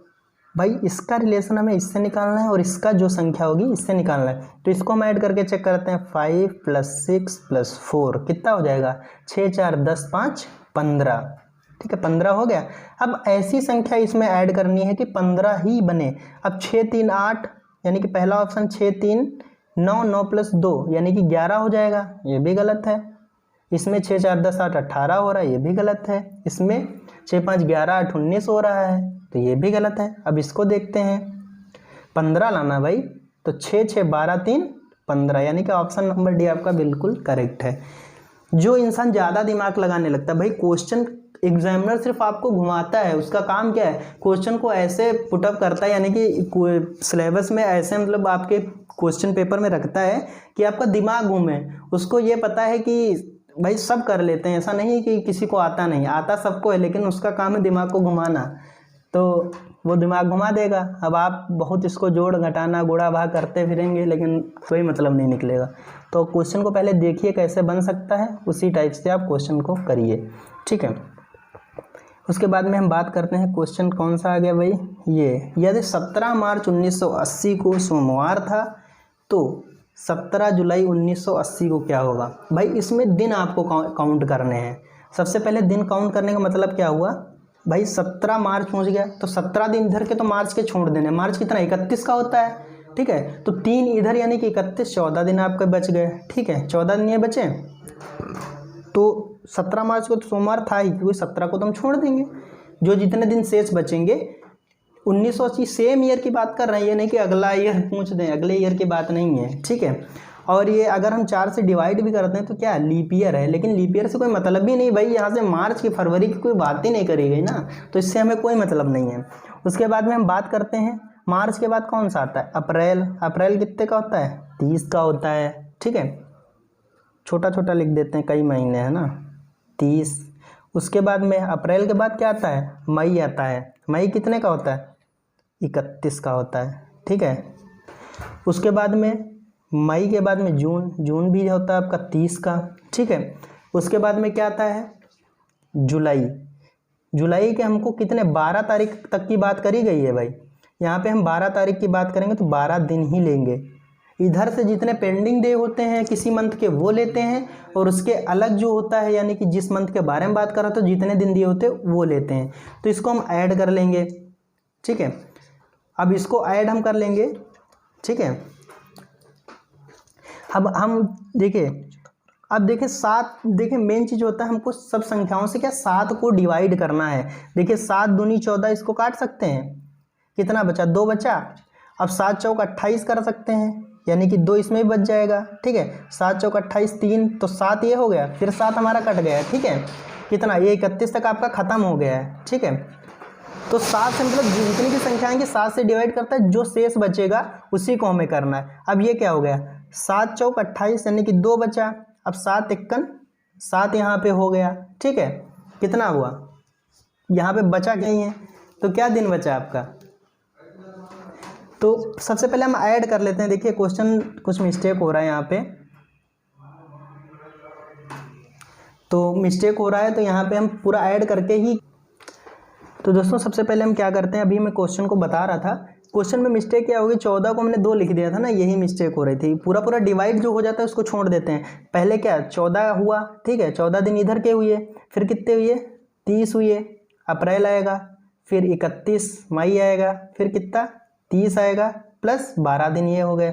भाई इसका रिलेशन हमें इससे निकालना है और इसका जो संख्या होगी इससे निकालना है। तो इसको हम ऐड करके चेक करते हैं। 5 + 6 + 4 कितना हो जाएगा? 6 4 10 5 15। ठीक है, 15 हो गया। अब ऐसी संख्या इसमें ऐड करनी है कि 15 ही बने। अब 6 3 8 यानी कि पहला ऑप्शन 6 3 9 9 + 2 यानी कि 11 हो जाएगा, ये भी गलत है। इसमें 6 4 10 8 18 हो रहा है, ये भी गलत है। इसमें 6 5 11 8 19 हो रहा है, तो ये भी गलत है। अब इसको देखते हैं, 15 लाना भाई, तो 6 6 12 3 15 यानी कि ऑप्शन नंबर डी आपका बिल्कुल करेक्ट है। जो इंसान ज़्यादा दिमाग लगाने लगता है, भाई क्वेश्चन एग्जामिनर सिर्फ आपको घुमाता है, उसका काम क्या है? क्वेश्चन को ऐसे पुटअप करता है, यानी कि सिलेबस में ऐसे मतलब आपके क्वेश्चन पेपर में रखता है कि आपका दिमाग घूमे। उसको ये पता है कि भाई सब कर लेते हैं, ऐसा नहीं कि किसी को आता नहीं, आता सबको है, लेकिन उसका काम है दिमाग को घुमाना, तो वो दिमाग घुमा देगा। अब आप बहुत इसको जोड़ घटाना गुणा भाग करते फिरेंगे, लेकिन कोई मतलब नहीं निकलेगा। तो क्वेश्चन को पहले देखिए कैसे बन सकता है, उसी टाइप से आप क्वेश्चन को करिए। ठीक है, उसके बाद में हम बात करते हैं क्वेश्चन कौन सा आ गया भाई, ये यदि 17 मार्च 1980 को सोमवार था तो 17 जुलाई 1980 को क्या होगा? भाई इसमें दिन आपको काउंट करने हैं। सबसे पहले दिन काउंट करने का मतलब क्या हुआ भाई, 17 मार्च पहुंच गया तो 17 दिन इधर के तो मार्च के छोड़ देने। मार्च कितना? 31 का होता है। ठीक है, तो 3 इधर यानी कि 31, 14 दिन आपके बच गए। ठीक है, 14 दिन ये बचे, तो 17 मार्च को तो सोमवार था ही, क्योंकि 17 को तो हम छोड़ देंगे। जो जितने दिन शेष बचेंगे 1980 सेम ईयर की बात कर रहे हैं, ये नहीं कि अगला ईयर पूछ दें, अगले ईयर की बात नहीं है। ठीक है, और ये अगर हम 4 से डिवाइड भी करते हैं तो क्या लीप ईयर है, लेकिन लीप ईयर से कोई मतलब ही नहीं भाई, यहाँ से मार्च की फरवरी की कोई बात ही नहीं करी गई ना, तो इससे हमें कोई मतलब नहीं है। उसके बाद में हम बात करते हैं मार्च के बाद कौन सा आता है? अप्रैल। अप्रैल कितने का होता है? 30 का होता है। ठीक है, छोटा छोटा लिख देते हैं, कई महीने है ना, 30। उसके बाद में अप्रैल के बाद क्या आता है? मई आता है। मई कितने का होता है? 31 का होता है। ठीक है, उसके बाद में मई के बाद में जून। जून भी होता है आपका 30 का। ठीक है, उसके बाद में क्या आता है? जुलाई। जुलाई के हमको कितने? 12 तारीख तक की बात करी गई है भाई, यहाँ पे हम 12 तारीख की बात करेंगे तो 12 दिन ही लेंगे। इधर से जितने पेंडिंग डे होते हैं किसी मंथ के वो लेते हैं, और उसके अलग जो होता है यानी कि जिस मंथ के बारे में बात कर रहा था जितने दिन दिए होते हैं वो लेते हैं, तो इसको हम ऐड कर लेंगे। ठीक है, अब इसको ऐड हम कर लेंगे। ठीक है, अब हम देखिए, अब देखिए 7, देखिए मेन चीज़ होता है हमको सब संख्याओं से क्या 7 को डिवाइड करना है। देखिए 7 दूनी 14, इसको काट सकते हैं, कितना बचा? 2 बचा। अब 7 चौक 28 कर सकते हैं, यानी कि 2 इसमें भी बच जाएगा। ठीक है, 7 चौक 28, 3 तो 7 ये हो गया, फिर 7 हमारा कट गया है। ठीक है, कितना? ये 31 तक आपका ख़त्म हो गया है। ठीक है, तो 7 से मतलब जितनी भी संख्या आएंगी 7 से डिवाइड करता है, जो शेष बचेगा उसी को हमें करना है। अब ये क्या हो गया? 7 चौक 28 यानी कि 2 बचा। अब 7 एकन 7 यहाँ पे हो गया। ठीक है, कितना हुआ? यहाँ पे बचा क्या ही है, तो क्या दिन बचा आपका? तो सबसे पहले हम ऐड कर लेते हैं। देखिए क्वेश्चन कुछ मिस्टेक हो रहा है यहाँ पे, तो मिस्टेक हो रहा है, तो यहाँ पे हम पूरा ऐड करके ही। तो दोस्तों सबसे पहले हम क्या करते हैं, अभी मैं क्वेश्चन को बता रहा था, क्वेश्चन में मिस्टेक क्या होगी, 14 को हमने 2 लिख दिया था ना, यही मिस्टेक हो रही थी। पूरा पूरा डिवाइड जो हो जाता है उसको छोड़ देते हैं। पहले क्या 14 हुआ, ठीक है, 14 दिन इधर के हुए, फिर कितने हुए? 30 हुए, अप्रैल आएगा, फिर 31 मई आएगा, फिर कितना? 30 आएगा, प्लस 12 दिन ये हो गए।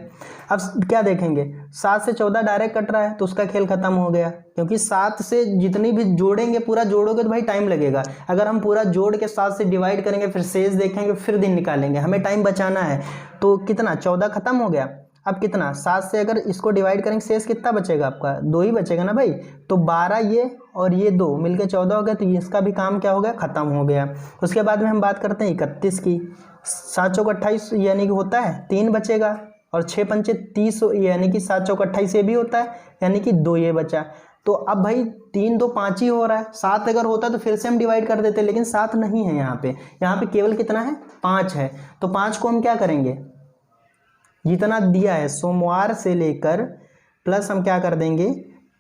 अब क्या देखेंगे, 7 से 14 डायरेक्ट कट रहा है तो उसका खेल खत्म हो गया, क्योंकि 7 से जितनी भी जोड़ेंगे, पूरा जोड़ोगे तो भाई टाइम लगेगा। अगर हम पूरा जोड़ के 7 से डिवाइड करेंगे, फिर शेष देखेंगे, फिर दिन निकालेंगे, हमें टाइम बचाना है। तो कितना? 14 खत्म हो गया। अब कितना? 7 से अगर इसको डिवाइड करेंगे, शेष कितना बचेगा आपका? 2 ही बचेगा ना भाई। तो 12 ये और ये 2 मिलके 14 हो गया, तो इसका भी काम क्या हो गया? खत्म हो गया। उसके बाद में हम बात करते हैं 31 की। 7 चौक 28 यानी कि होता है 3 बचेगा, और 6 पंचे 30 यानी कि 7 चौक 28 ये भी होता है, यानी कि 2 ये बचा। तो अब भाई 3 2 5 ही हो रहा है। 7 अगर होता तो फिर से हम डिवाइड कर देते, लेकिन 7 नहीं है यहाँ पे। यहाँ पे केवल कितना है? 5 है। तो 5 को हम क्या करेंगे, जितना दिया है सोमवार से लेकर प्लस हम क्या कर देंगे,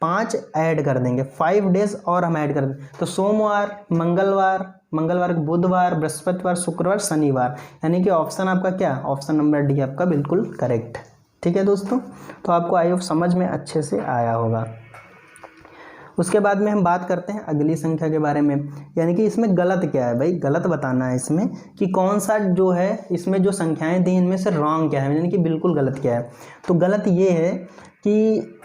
5 ऐड कर देंगे, 5 डेज और हम ऐड कर देंगे। तो सोमवार, मंगलवार, मंगलवार को बुधवार, बृहस्पतिवार, शुक्रवार, शनिवार, यानी कि ऑप्शन आपका क्या, ऑप्शन नंबर डी आपका बिल्कुल करेक्ट। ठीक है दोस्तों, तो आपको आई होप समझ में अच्छे से आया होगा। उसके बाद में हम बात करते हैं अगली संख्या के बारे में, यानी कि इसमें गलत क्या है भाई, गलत बताना है इसमें कि कौन सा जो है इसमें जो संख्याएं दी इनमें से रॉन्ग क्या है, यानी कि बिल्कुल गलत क्या है। तो गलत ये है कि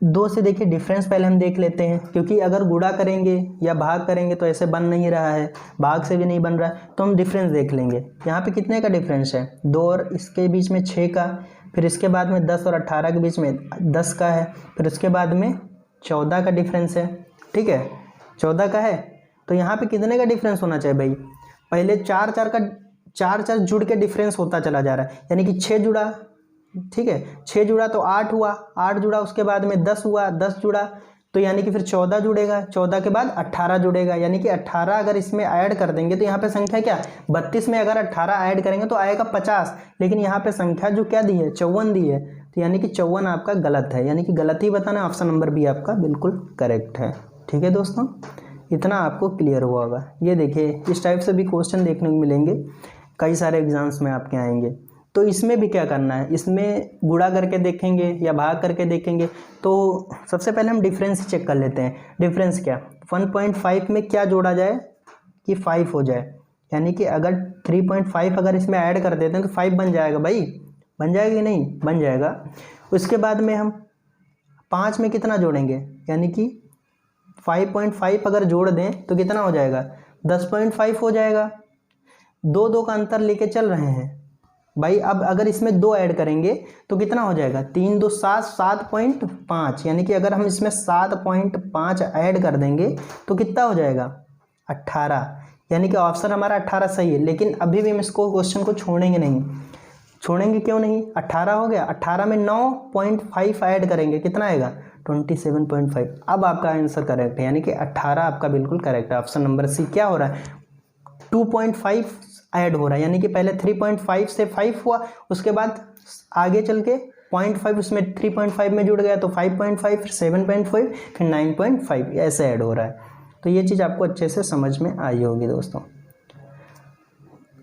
2 से देखिए डिफरेंस पहले हम देख लेते हैं, क्योंकि अगर गुणा करेंगे या भाग करेंगे तो ऐसे बन नहीं रहा है, भाग से भी नहीं बन रहा है, तो हम डिफरेंस देख लेंगे। यहाँ पे कितने का डिफरेंस है, 2 और इसके बीच में 6 का, फिर इसके बाद में 10 और 18 के बीच में 10 का है, फिर उसके बाद में 14 का डिफरेंस है। ठीक है, 14 का है, तो यहाँ पे कितने का डिफरेंस होना चाहिए भाई, पहले 4 जुड़ के डिफरेंस होता चला जा रहा है, यानी कि 6 जुड़ा, ठीक है 6 जुड़ा तो 8 हुआ, 8 जुड़ा उसके बाद में 10 हुआ, 10 जुड़ा तो यानी कि फिर 14 जुड़ेगा, 14 के बाद 18 जुड़ेगा, यानी कि 18 अगर इसमें ऐड कर देंगे तो यहाँ पे संख्या क्या 32 में अगर 18 ऐड करेंगे तो आएगा 50, लेकिन यहाँ पे संख्या जो क्या दी है 54 दी है, तो यानी कि 54 आपका गलत है, यानी कि गलत ही बताना, ऑप्शन नंबर बी आपका बिल्कुल करेक्ट है। ठीक है दोस्तों, इतना आपको क्लियर हुआ होगा। ये देखिए इस टाइप से भी क्वेश्चन देखने को मिलेंगे, कई सारे एग्जाम्स में आपके आएंगे। तो इसमें भी क्या करना है, इसमें गुणा करके देखेंगे या भाग करके देखेंगे। तो सबसे पहले हम डिफरेंस चेक कर लेते हैं। डिफरेंस क्या, 1.5 में क्या जोड़ा जाए कि 5 हो जाए, यानी कि अगर 3.5 अगर इसमें ऐड कर देते हैं तो 5 बन जाएगा भाई, बन जाएगा कि नहीं, बन जाएगा। उसके बाद में हम 5 में कितना जोड़ेंगे, यानी कि 5.5 अगर जोड़ दें तो कितना हो जाएगा 10.5 हो जाएगा। 2 का अंतर लेके चल रहे हैं भाई। अब अगर इसमें 2 ऐड करेंगे तो कितना हो जाएगा 3 2 7 7.5, यानी कि अगर हम इसमें 7.5 ऐड कर देंगे तो कितना हो जाएगा 18, यानी कि ऑप्शन हमारा 18 सही है। लेकिन अभी भी हम इसको क्वेश्चन को छोड़ेंगे नहीं, छोड़ेंगे क्यों नहीं, 18 हो गया, 18 में 9.5 ऐड करेंगे कितना आएगा 27.5। अब आपका आंसर करेक्ट है, यानी कि 18 आपका बिल्कुल करेक्ट है। ऑप्शन नंबर सी क्या हो रहा है 2.5 ऐड हो रहा है, यानी कि पहले 3.5 से 5 हुआ, उसके बाद आगे चल के 0.5 उसमें 3.5 में जुड़ गया तो 5.5, फिर 7.5, फिर 9.5 ऐसे ऐड हो रहा है। तो ये चीज़ आपको अच्छे से समझ में आई होगी दोस्तों।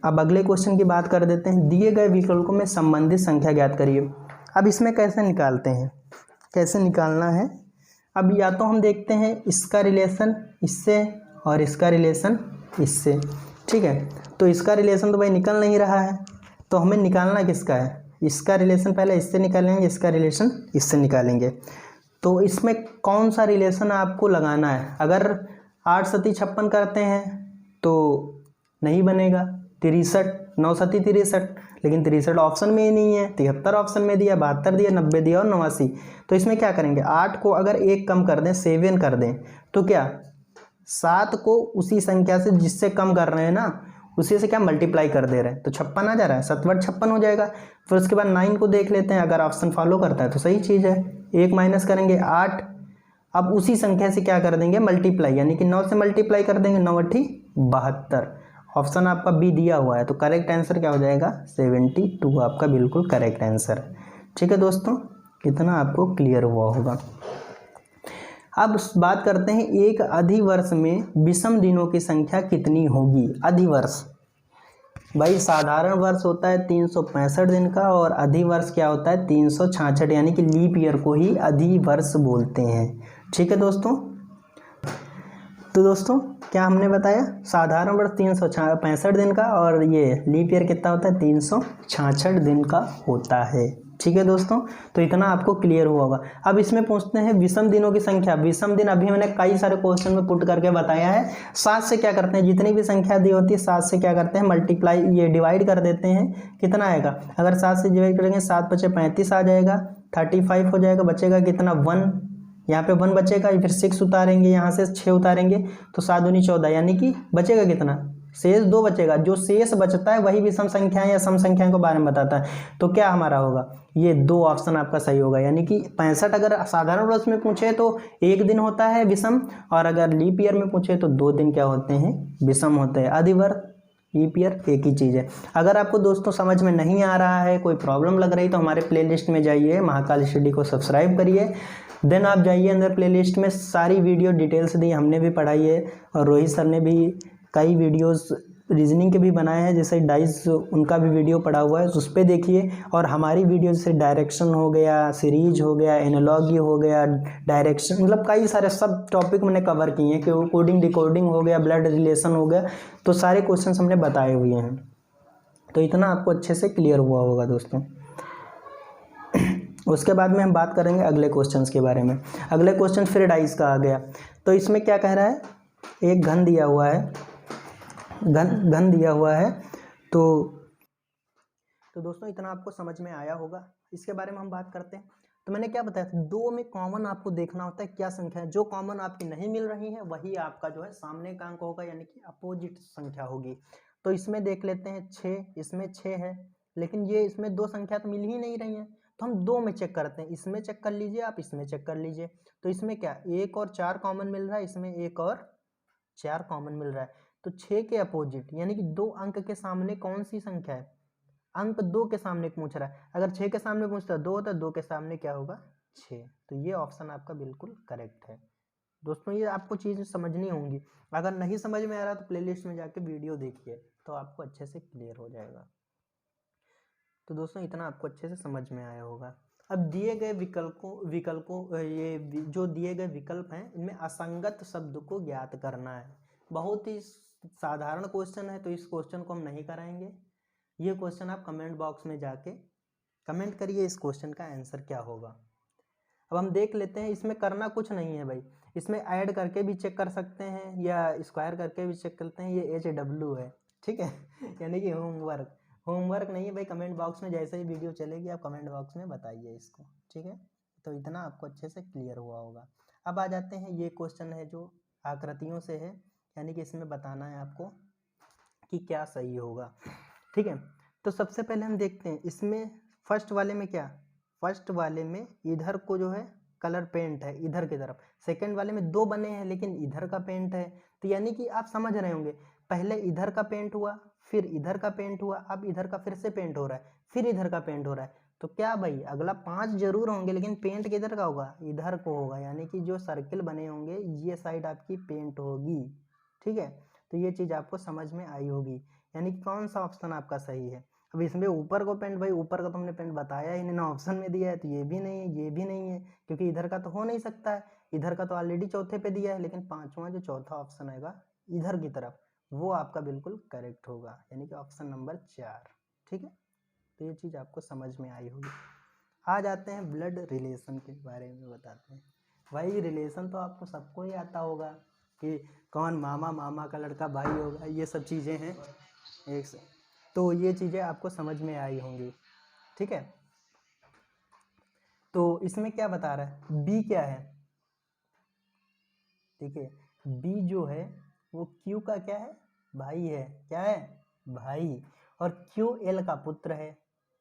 अब अगले क्वेश्चन की बात कर देते हैं। दिए गए विकल्पों में संबंधित संख्या ज्ञात करिए। अब इसमें कैसे निकालते हैं, कैसे निकालना है, अब या तो हम देखते हैं इसका रिलेशन इससे और इसका रिलेशन इससे। ठीक है, तो इसका रिलेशन तो भाई निकल नहीं रहा है, तो हमें निकालना किसका है, इसका रिलेशन पहले इससे निकालेंगे, इसका रिलेशन इससे निकालेंगे। तो इसमें कौन सा रिलेशन आपको लगाना है, अगर 8 सती 56 करते हैं तो नहीं बनेगा, 63 9 सती 63, लेकिन 63 ऑप्शन में ही नहीं है, 73 ऑप्शन में दिया, 72 दिया, 90 दिया और 89। तो इसमें क्या करेंगे 8 को अगर 1 कम कर दें 7 कर दें तो क्या 7 को उसी संख्या से जिससे कम कर रहे हैं ना उसी से क्या मल्टीप्लाई कर दे रहे हैं, तो 56 आ जा रहा है, 7 बट 56 हो जाएगा। फिर उसके बाद 9 को देख लेते हैं, अगर ऑप्शन फॉलो करता है तो सही चीज़ है, 1 माइनस करेंगे 8, अब उसी संख्या से क्या कर देंगे मल्टीप्लाई, यानी कि 9 से मल्टीप्लाई कर देंगे, 9 8 72। ऑप्शन आपका बी दिया हुआ है, तो करेक्ट आंसर क्या हो जाएगा 72 आपका बिल्कुल करेक्ट आंसर है। ठीक है दोस्तों, इतना आपको क्लियर हुआ होगा। अब बात करते हैं एक अधिवर्ष में विषम दिनों की संख्या कितनी होगी। अधिवर्ष भाई साधारण वर्ष होता है 365 दिन का, और अधिवर्ष क्या होता है 366, यानी कि लीप ईयर को ही अधिवर्ष बोलते हैं। ठीक है दोस्तों, तो दोस्तों क्या हमने बताया साधारण वर्ष 365 दिन का, और ये लीप ईयर कितना होता है 366 दिन का होता है। ठीक है दोस्तों, तो इतना आपको क्लियर हुआ होगा। अब इसमें पूछते हैं विषम दिनों की संख्या। विषम दिन अभी मैंने कई सारे क्वेश्चन में पुट करके बताया है। 7 से क्या करते हैं, जितनी भी संख्या दी होती है 7 से क्या करते हैं मल्टीप्लाई, ये डिवाइड कर देते हैं। कितना आएगा, अगर 7 से डिवाइड करेंगे 7 × 5 = 35 आ जाएगा, 35 हो जाएगा, बचेगा कितना 1, यहाँ पे 1 बचेगा, फिर 6 उतारेंगे, यहाँ से 6 उतारेंगे तो 7 दूनी 14, यानी कि बचेगा कितना शेष 2 बचेगा। जो शेष बचता है वही विषम संख्याएं या सम संख्याओं के बारे में बताता है। तो क्या हमारा होगा, ये 2 ऑप्शन आपका सही होगा, यानी कि 65 अगर साधारण वर्ष में पूछे तो 1 दिन होता है विषम, और अगर लीप ईयर में पूछे तो 2 दिन क्या होते हैं विषम होते हैं। अधिवर्ष लीप ईयर एक ही चीज़ है। अगर आपको दोस्तों समझ में नहीं आ रहा है, कोई प्रॉब्लम लग रही तो हमारे प्लेलिस्ट में जाइए, महाकाल स्टडी को सब्सक्राइब करिए, देन आप जाइए अंदर प्लेलिस्ट में सारी वीडियो डिटेल्स दी हमने भी पढ़ाई है और रोहित सर ने भी कई वीडियोस रीजनिंग के भी बनाए हैं, जैसे डाइस उनका भी वीडियो पड़ा हुआ है, उस पर देखिए। और हमारी वीडियो जैसे डायरेक्शन हो गया, सीरीज हो गया, एनालॉजी हो गया, डायरेक्शन, मतलब कई सारे सब टॉपिक मैंने कवर किए हैं, कि कोडिंग डिकोडिंग हो गया, ब्लड रिलेशन हो गया, तो सारे क्वेश्चन हमने बताए हुए हैं। तो इतना आपको अच्छे से क्लियर हुआ होगा दोस्तों। उसके बाद में हम बात करेंगे अगले क्वेश्चंस के बारे में। अगले क्वेश्चन फिर डाइस का आ गया। तो इसमें क्या कह रहा है, एक घन दिया हुआ है, घन दिया हुआ है। तो दोस्तों इतना आपको समझ में आया होगा। इसके बारे में हम बात करते हैं। तो मैंने क्या बताया था, दो में कॉमन आपको देखना होता है क्या संख्या है। जो कॉमन आपकी नहीं मिल रही है वही आपका जो है सामने का अंक होगा, यानी कि अपोजिट संख्या होगी। तो इसमें देख लेते हैं 6, इसमें 6 है, लेकिन ये इसमें दो संख्या तो मिल ही नहीं रही है, तो हम दो में चेक करते हैं। इसमें चेक कर लीजिए, आप इसमें चेक कर लीजिए। तो इसमें क्या 1 और 4 कॉमन मिल रहा है, इसमें 1 और 4 कॉमन मिल रहा है। तो 6 के अपोजिट यानी कि दो अंक के सामने कौन सी संख्या है, अंक 2 के सामने पूछ रहा है। अगर 6 के सामने पूछता है 2 होता है, 2 के सामने क्या होगा 6। तो ये ऑप्शन आपका बिल्कुल करेक्ट है दोस्तों। ये आपको चीज़ समझनी होंगी। अगर नहीं समझ में आ रहा तो प्लेलिस्ट में जाके वीडियो देखिए, तो आपको अच्छे से क्लियर हो जाएगा। तो दोस्तों इतना आपको अच्छे से समझ में आया होगा। अब दिए गए विकल्पों ये जो दिए गए विकल्प हैं, इनमें असंगत शब्द को ज्ञात करना है। बहुत ही साधारण क्वेश्चन है, तो इस क्वेश्चन को हम नहीं कराएंगे। ये क्वेश्चन आप कमेंट बॉक्स में जाके कमेंट करिए इस क्वेश्चन का आंसर क्या होगा। अब हम देख लेते हैं। इसमें करना कुछ नहीं है भाई, इसमें ऐड करके भी चेक कर सकते हैं या स्क्वायर करके भी चेक करते हैं। ये HW है, ठीक है यानी कि होमवर्क नहीं है भाई। कमेंट बॉक्स में जैसे ही वीडियो चलेगी आप कमेंट बॉक्स में बताइए इसको, ठीक है। तो इतना आपको अच्छे से क्लियर हुआ होगा। अब आ जाते हैं, ये क्वेश्चन है जो आकृतियों से है, यानी कि इसमें बताना है आपको कि क्या सही होगा, ठीक है। तो सबसे पहले हम देखते हैं इसमें फर्स्ट वाले में क्या, फर्स्ट वाले में इधर को जो है कलर पेंट है इधर की तरफ, सेकंड वाले में दो बने हैं लेकिन इधर का पेंट है। तो यानी कि आप समझ रहे होंगे, पहले इधर का पेंट हुआ, फिर इधर का पेंट हुआ, अब इधर का फिर से पेंट हो रहा है, फिर इधर का पेंट हो रहा है। तो क्या भाई अगला 5 जरूर होंगे, लेकिन पेंट किधर का होगा, इधर को होगा। यानी कि जो सर्किल बने होंगे ये साइड आपकी पेंट होगी, ठीक है। तो ये चीज़ आपको समझ में आई होगी, यानी कि कौन सा ऑप्शन आपका सही है। अब इसमें ऊपर को पेंट, भाई ऊपर का तो हमने पेंट बताया ही नहीं ना, ऑप्शन में दिया है। तो ये भी नहीं है, ये भी नहीं है, क्योंकि इधर का तो हो नहीं सकता है, इधर का तो ऑलरेडी चौथे पे दिया है। लेकिन पांचवा जो चौथा ऑप्शन आएगा इधर की तरफ, वो आपका बिल्कुल करेक्ट होगा, यानी कि ऑप्शन नंबर 4, ठीक है। तो ये चीज़ आपको समझ में आई होगी। आ जाते हैं ब्लड रिलेशन के बारे में बताते हैं। भाई रिलेशन तो आपको सबको ही आता होगा कि कौन मामा का लड़का भाई होगा, ये सब चीज़ें हैं एक से। तो ये चीज़ें आपको समझ में आई होंगी, ठीक है। तो इसमें क्या बता रहा है, बी क्या है, देखिए बी जो है वो क्यू का क्या है, भाई है। क्या है, भाई। और क्यू एल का पुत्र है।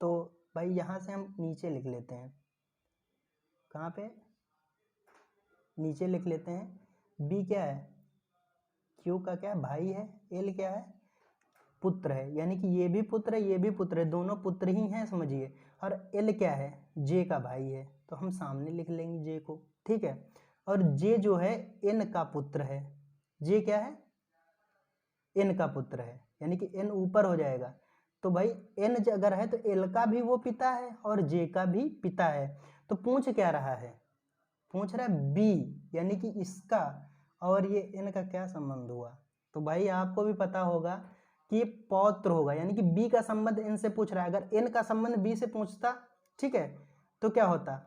तो भाई यहाँ से हम नीचे लिख लेते हैं, कहाँ पे, नीचे लिख लेते हैं। बी क्या है, क्यू का क्या भाई है, एल क्या है, पुत्र है। यानी कि ये भी पुत्र है, ये भी पुत्र है, दोनों पुत्र ही हैं समझिए। और एल क्या है, जे का भाई है, तो हम सामने लिख लेंगे जे को, ठीक है। और जे जो है एन का पुत्र है, जे क्या है, एन का पुत्र है, यानी कि एन ऊपर हो जाएगा। तो भाई एन अगर है तो एल का भी वो पिता है और जे का भी पिता है। तो पूछ क्या रहा है, पूछ रहा है बी, यानी कि इसका और ये एन का क्या संबंध हुआ। तो भाई आपको भी पता होगा कि ये पौत्र होगा, यानी कि बी का संबंध एन से पूछ रहा है। अगर एन का संबंध बी से पूछता, ठीक है, तो क्या होता,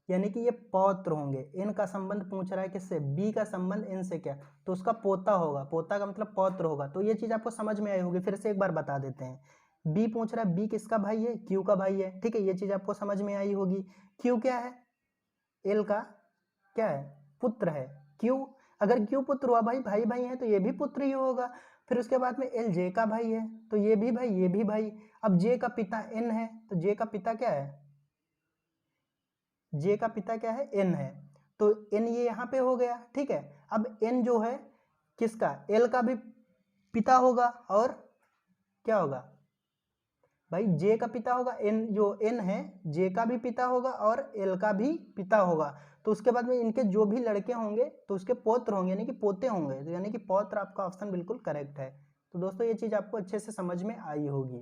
यानी कि ये पौत्र होंगे। एन का संबंध पूछ रहा है किससे, बी का संबंध एन से, क्या तो उसका पोता होगा, पोता का मतलब पौत्र होगा। तो ये चीज आपको समझ में आई होगी, फिर से एक बार बता देते हैं। बी पूछ रहा है, बी किसका भाई है, क्यू का भाई है, ठीक है। ये चीज आपको समझ में आई होगी। क्यू क्या है, एल का क्या है, पुत्र है। क्यू, अगर क्यू पुत्र हुआ भाई, भाई भाई है तो ये भी पुत्र ही होगा। फिर उसके बाद में एल जे का भाई है, तो ये भी भाई, ये भी भाई। अब जे का पिता एन है, तो जे का पिता क्या है, जे का पिता क्या है, एन है। तो एन ये यहाँ पे हो गया, ठीक है। अब एन जो है किसका, एल का भी पिता होगा, और क्या होगा भाई, जे का पिता होगा। एन जो एन है जे का भी पिता होगा और एल का भी पिता होगा। तो उसके बाद में इनके जो भी लड़के होंगे तो उसके पौत्र होंगे यानी कि पोते होंगे, तो यानी कि पौत्र आपका ऑप्शन बिल्कुल करेक्ट है। तो दोस्तों ये चीज़ आपको अच्छे से समझ में आई होगी।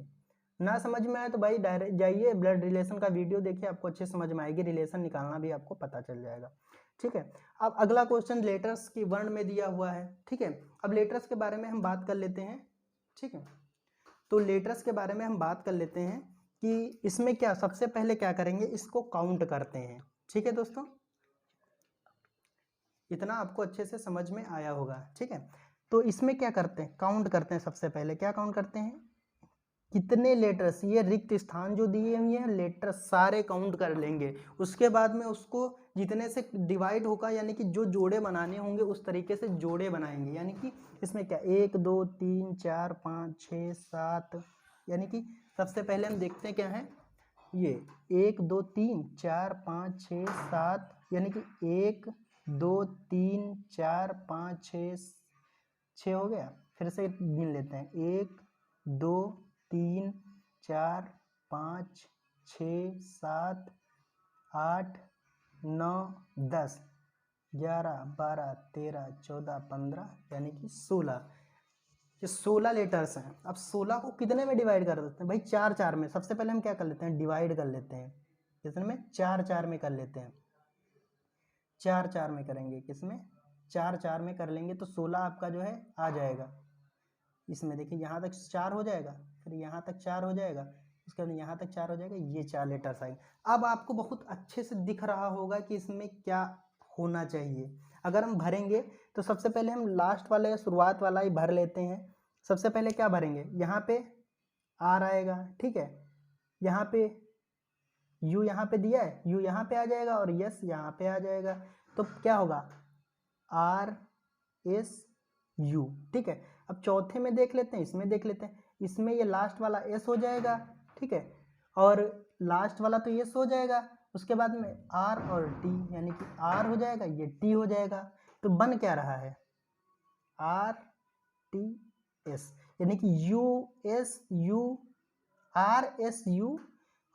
ना समझ में आए तो भाई डायरेक्ट जाइए ब्लड रिलेशन का वीडियो देखिए, आपको अच्छे समझ में आएगी, रिलेशन निकालना भी आपको पता चल जाएगा। ठीक है, अब अगला क्वेश्चन लेटर्स की वर्ण में दिया हुआ है। ठीक है, अब लेटर्स के बारे में हम बात कर लेते हैं। ठीक है, तो लेटर्स के बारे में हम बात कर लेते हैं कि इसमें क्या सबसे पहले क्या करेंगे, इसको काउंट करते हैं। ठीक है दोस्तों, इतना आपको अच्छे से समझ में आया होगा। ठीक है, तो इसमें क्या करते हैं, काउंट करते हैं। सबसे पहले क्या काउंट करते हैं, कितने लेटर्स, ये रिक्त स्थान जो दिए हुए हैं लेटर्स सारे काउंट कर लेंगे। उसके बाद में उसको जितने से डिवाइड होगा यानी कि जो जोड़े बनाने होंगे उस तरीके से जोड़े बनाएंगे। यानी कि इसमें क्या 1 2 3 4 5 6 7, यानी कि सबसे पहले हम देखते हैं क्या है ये 1 2 3 4 5 6 7, यानी कि 1 2 3 4 5 6 हो गया। फिर से गिन लेते हैं 1 2 3 4 5 6 7 8 9 10 11 12 13 14 15, यानी कि 16। ये 16 लेटर्स हैं। अब 16 को कितने में डिवाइड कर देते हैं भाई, 4 4 में। सबसे पहले हम क्या कर लेते हैं, डिवाइड कर लेते हैं। कितने में, 4 4 में कर लेते हैं। 4 4 में करेंगे, किसमें 4 4 में कर लेंगे तो 16 आपका जो है आ जाएगा। इसमें देखिए यहाँ तक 4 हो जाएगा, फिर यहाँ तक 4 हो जाएगा, उसके बाद यहाँ तक 4 हो जाएगा, ये 4 लेटर्स आएंगे। अब आपको बहुत अच्छे से दिख रहा होगा कि इसमें क्या होना चाहिए। अगर हम भरेंगे तो सबसे पहले हम लास्ट वाला या शुरुआत वाला ही भर लेते हैं। सबसे पहले क्या भरेंगे, यहाँ पे आर आएगा। ठीक है, यहाँ पे यू यहाँ पे दिया है, यू यहाँ पे आ जाएगा और यस यहाँ पे आ जाएगा। तो क्या होगा, आर एस यू। ठीक है, अब चौथे में देख लेते हैं, इसमें देख लेते हैं। इसमें ये लास्ट वाला एस हो जाएगा। ठीक है, और लास्ट वाला तो एस हो जाएगा। उसके बाद में आर और टी, यानी कि आर हो जाएगा, ये टी हो जाएगा। तो बन क्या रहा है, आर टी एस, यानी कि U S U R S U,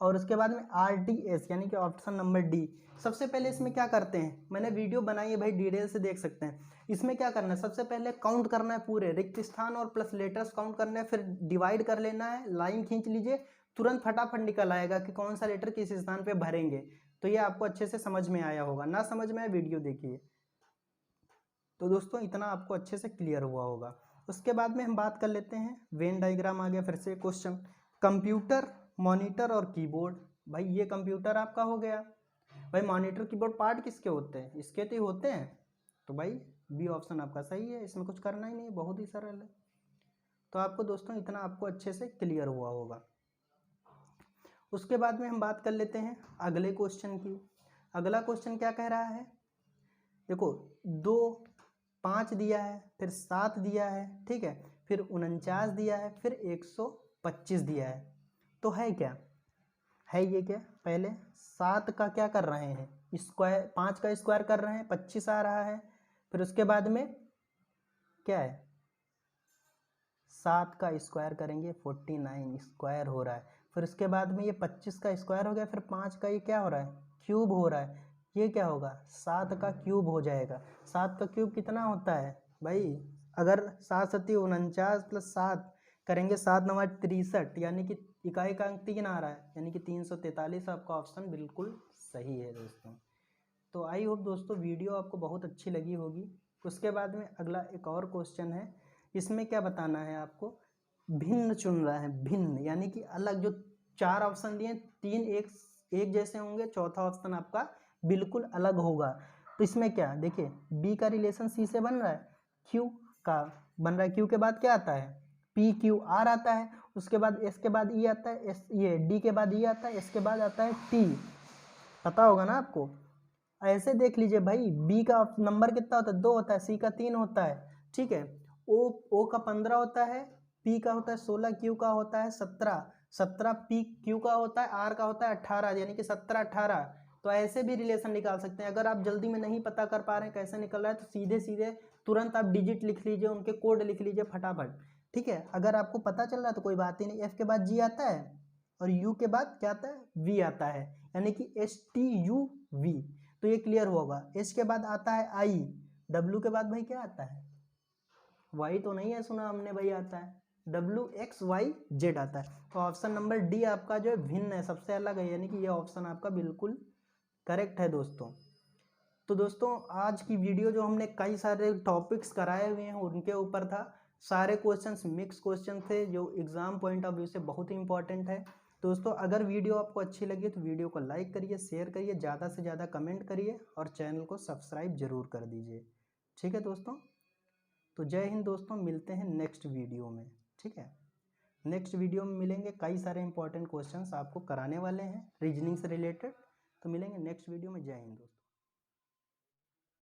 और उसके बाद में आर टी एस, यानी कि ऑप्शन नंबर डी। सबसे पहले इसमें क्या करते हैं, मैंने वीडियो बनाई है भाई, डिटेल से देख सकते हैं। इसमें क्या करना है, सबसे पहले काउंट करना है पूरे रिक्त स्थान और प्लस लेटर्स काउंट करना है, फिर डिवाइड कर लेना है, लाइन खींच लीजिए, तुरंत फटाफट निकल आएगा कि कौन सा लेटर किस स्थान पे भरेंगे। तो ये आपको अच्छे से समझ में आया होगा। ना समझ में आया वीडियो देखिए। तो दोस्तों इतना आपको अच्छे से क्लियर हुआ होगा। उसके बाद में हम बात कर लेते हैं, वेन डायग्राम आ गया फिर से क्वेश्चन। कंप्यूटर, मॉनिटर और कीबोर्ड। भाई ये कंप्यूटर आपका हो गया, भाई मॉनिटर कीबोर्ड पार्ट किसके होते हैं, इसके तो ही होते हैं। तो भाई बी ऑप्शन आपका सही है, इसमें कुछ करना ही नहीं है, बहुत ही सरल है। तो आपको दोस्तों इतना आपको अच्छे से क्लियर हुआ होगा। उसके बाद में हम बात कर लेते हैं अगले क्वेश्चन की। अगला क्वेश्चन क्या कह रहा है, देखो 2 5 दिया है, फिर 7 दिया है, ठीक है, फिर 49 दिया है, फिर 125 दिया है। तो है क्या, है ये क्या, पहले 7 का क्या कर रहे हैं, स्क्वायर, 5 का स्क्वायर कर रहे हैं, 25 आ रहा है। फिर उसके बाद में क्या है, 7 का स्क्वायर करेंगे 49 स्क्वायर हो रहा है। फिर उसके बाद में ये 25 का स्क्वायर हो गया, फिर 5 का ये क्या हो रहा है, क्यूब हो रहा है। ये क्या होगा, 7 का क्यूब हो जाएगा। 7 का क्यूब कितना होता है भाई, अगर 7 सती 49 प्लस 7 करेंगे, 7 9 63, यानी कि इकाई का अंक 3 आ रहा है, यानी कि 343। आपका ऑप्शन बिल्कुल सही है दोस्तों। तो आई होप दोस्तों वीडियो आपको बहुत अच्छी लगी होगी। उसके बाद में अगला एक और क्वेश्चन है, इसमें क्या बताना है आपको, भिन्न चुन रहा है, भिन्न यानी कि अलग। जो 4 ऑप्शन दिए 3 एक जैसे होंगे, चौथा ऑप्शन आपका बिल्कुल अलग होगा। तो इसमें क्या देखिए, बी का रिलेशन सी से बन रहा है, क्यू का बन रहा है, क्यू के बाद क्या आता है, पी क्यू आर आता है, उसके बाद एस के बाद ई आता है, एस ये डी के बाद ई आता है, एस के बाद आता है टी। पता होगा ना आपको। ऐसे देख लीजिए भाई, बी का नंबर कितना होता है, 2 होता है, सी का 3 होता है, ठीक है, ओ का 15 होता है, पी का होता है 16, क्यू का होता है 17, पी क्यू का होता है, आर का होता है 18, यानी कि 17 18। तो ऐसे भी रिलेशन निकाल सकते हैं। अगर आप जल्दी में नहीं पता कर पा रहे हैं कैसे निकल रहा है, तो सीधे सीधे तुरंत आप डिजिट लिख लीजिए, उनके कोड लिख लीजिए फटाफट। ठीक है, अगर आपको पता चल रहा है तो कोई बात ही नहीं। एफ के बाद जी आता है और यू के बाद क्या आता है, वी आता है, यानी कि STUV। तो ये क्लियर होगा। इसके बाद आता है आई, डब्लू के बाद भाई क्या आता है, वाई तो नहीं है सुना हमने भाई, आता है डब्लू एक्स वाई जेड आता है। तो ऑप्शन नंबर डी आपका जो है भिन्न है, सबसे अलग है, यानी कि ये ऑप्शन आपका बिल्कुल करेक्ट है दोस्तों। तो दोस्तों आज की वीडियो जो हमने कई सारे टॉपिक्स कराए हुए हैं उनके ऊपर था, सारे क्वेश्चंस मिक्स क्वेश्चन थे जो एग्जाम पॉइंट ऑफ व्यू से बहुत ही इंपॉर्टेंट है। दोस्तों अगर वीडियो आपको अच्छी लगी तो वीडियो को लाइक करिए, शेयर करिए, ज़्यादा से ज़्यादा कमेंट करिए और चैनल को सब्सक्राइब जरूर कर दीजिए। ठीक है दोस्तों, तो जय हिंद दोस्तों, मिलते हैं नेक्स्ट वीडियो में। ठीक है, नेक्स्ट वीडियो में मिलेंगे, कई सारे इंपॉर्टेंट क्वेश्चंस आपको कराने वाले हैं रीजनिंग से रिलेटेड। तो मिलेंगे नेक्स्ट वीडियो में, जय हिंद दोस्तों।